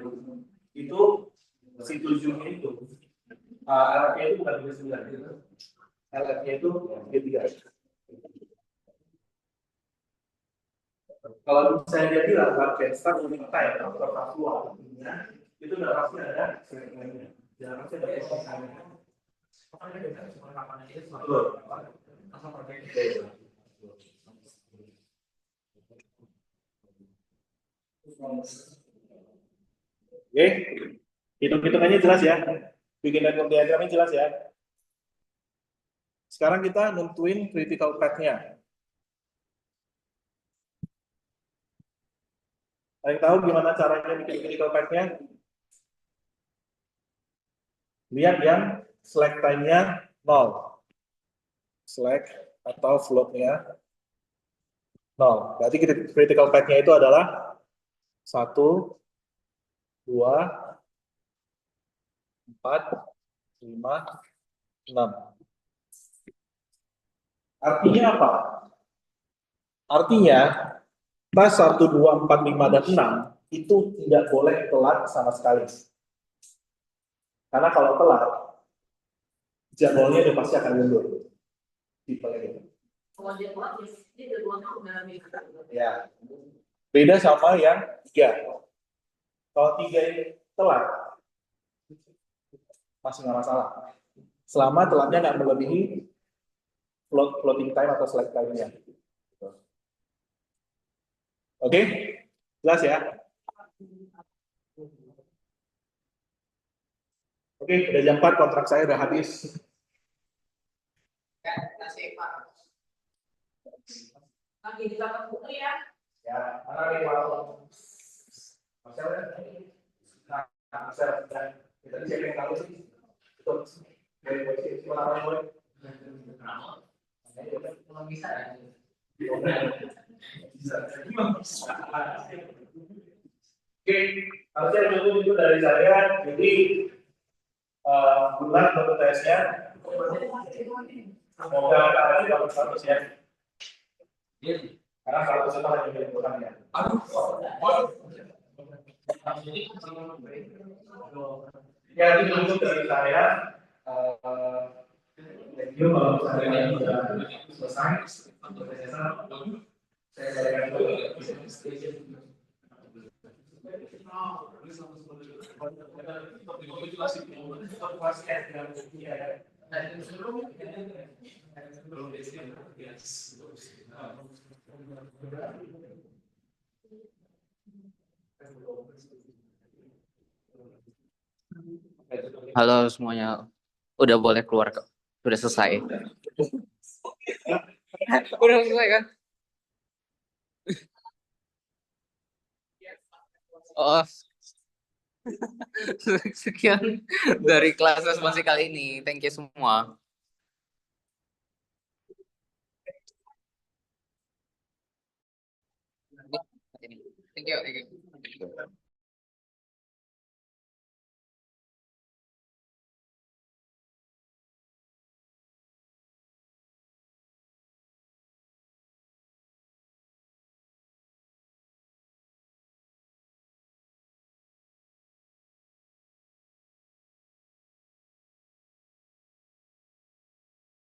itu si 7-nya itu LF-nya itu bukan 39, LF-nya itu 33. Kalau misalnya dia bilang can start anytime atau kasual, itu nggak pasti ada segmennya, jangan pasti ada tulisannya. Betul. Oke, hitung-hitungannya jelas ya. Bikin network diagramnya jelas ya. Sekarang kita nentuin critical path-nya. Ada yang tahu gimana caranya bikin critical path-nya? Lihat yang slack time-nya 0. Slack atau float-nya 0. Berarti critical path-nya itu adalah 1, 2, 4, 5, 6. Artinya apa? Artinya, tas 1, 2, 4, 5, dan 6 itu tidak boleh telat sama sekali. Karena kalau telat, jadwalnya udah pasti akan mundur. Tipenya gitu. Kalau dia telat, dia jadwalnya udah Ya. Beda sama yang 3. Kalau 3 ini telat, masih nggak masalah. Selama telatnya nggak melebihi floating time atau slack time-nya. Oke? Jelas ya? Oke, udah jam 4, kontrak saya udah habis. lagi di belakang buku ya. Ya, mana nih kalau Marcel? Nah, Marcel, kita siapa yang tahu sih? Itu dari polisi, siapa namanya boleh? Kalau bisa ya. Oke, harusnya cukup itu dari saya. Jadi bulan untuk tesnya. Semoga kalian dapat 100 ya. Karena 100 itu hanya milik Tuhan ya. Ya, itu cukup dari saya. Thank you kalau misalnya sudah selesai untuk session. Saya berikan dulu. Halo semuanya, udah boleh keluar kok. Udah selesai. Udah selesai kan? Oh, sekian dari kelas responsif kali ini. Thank you semua. Thank you.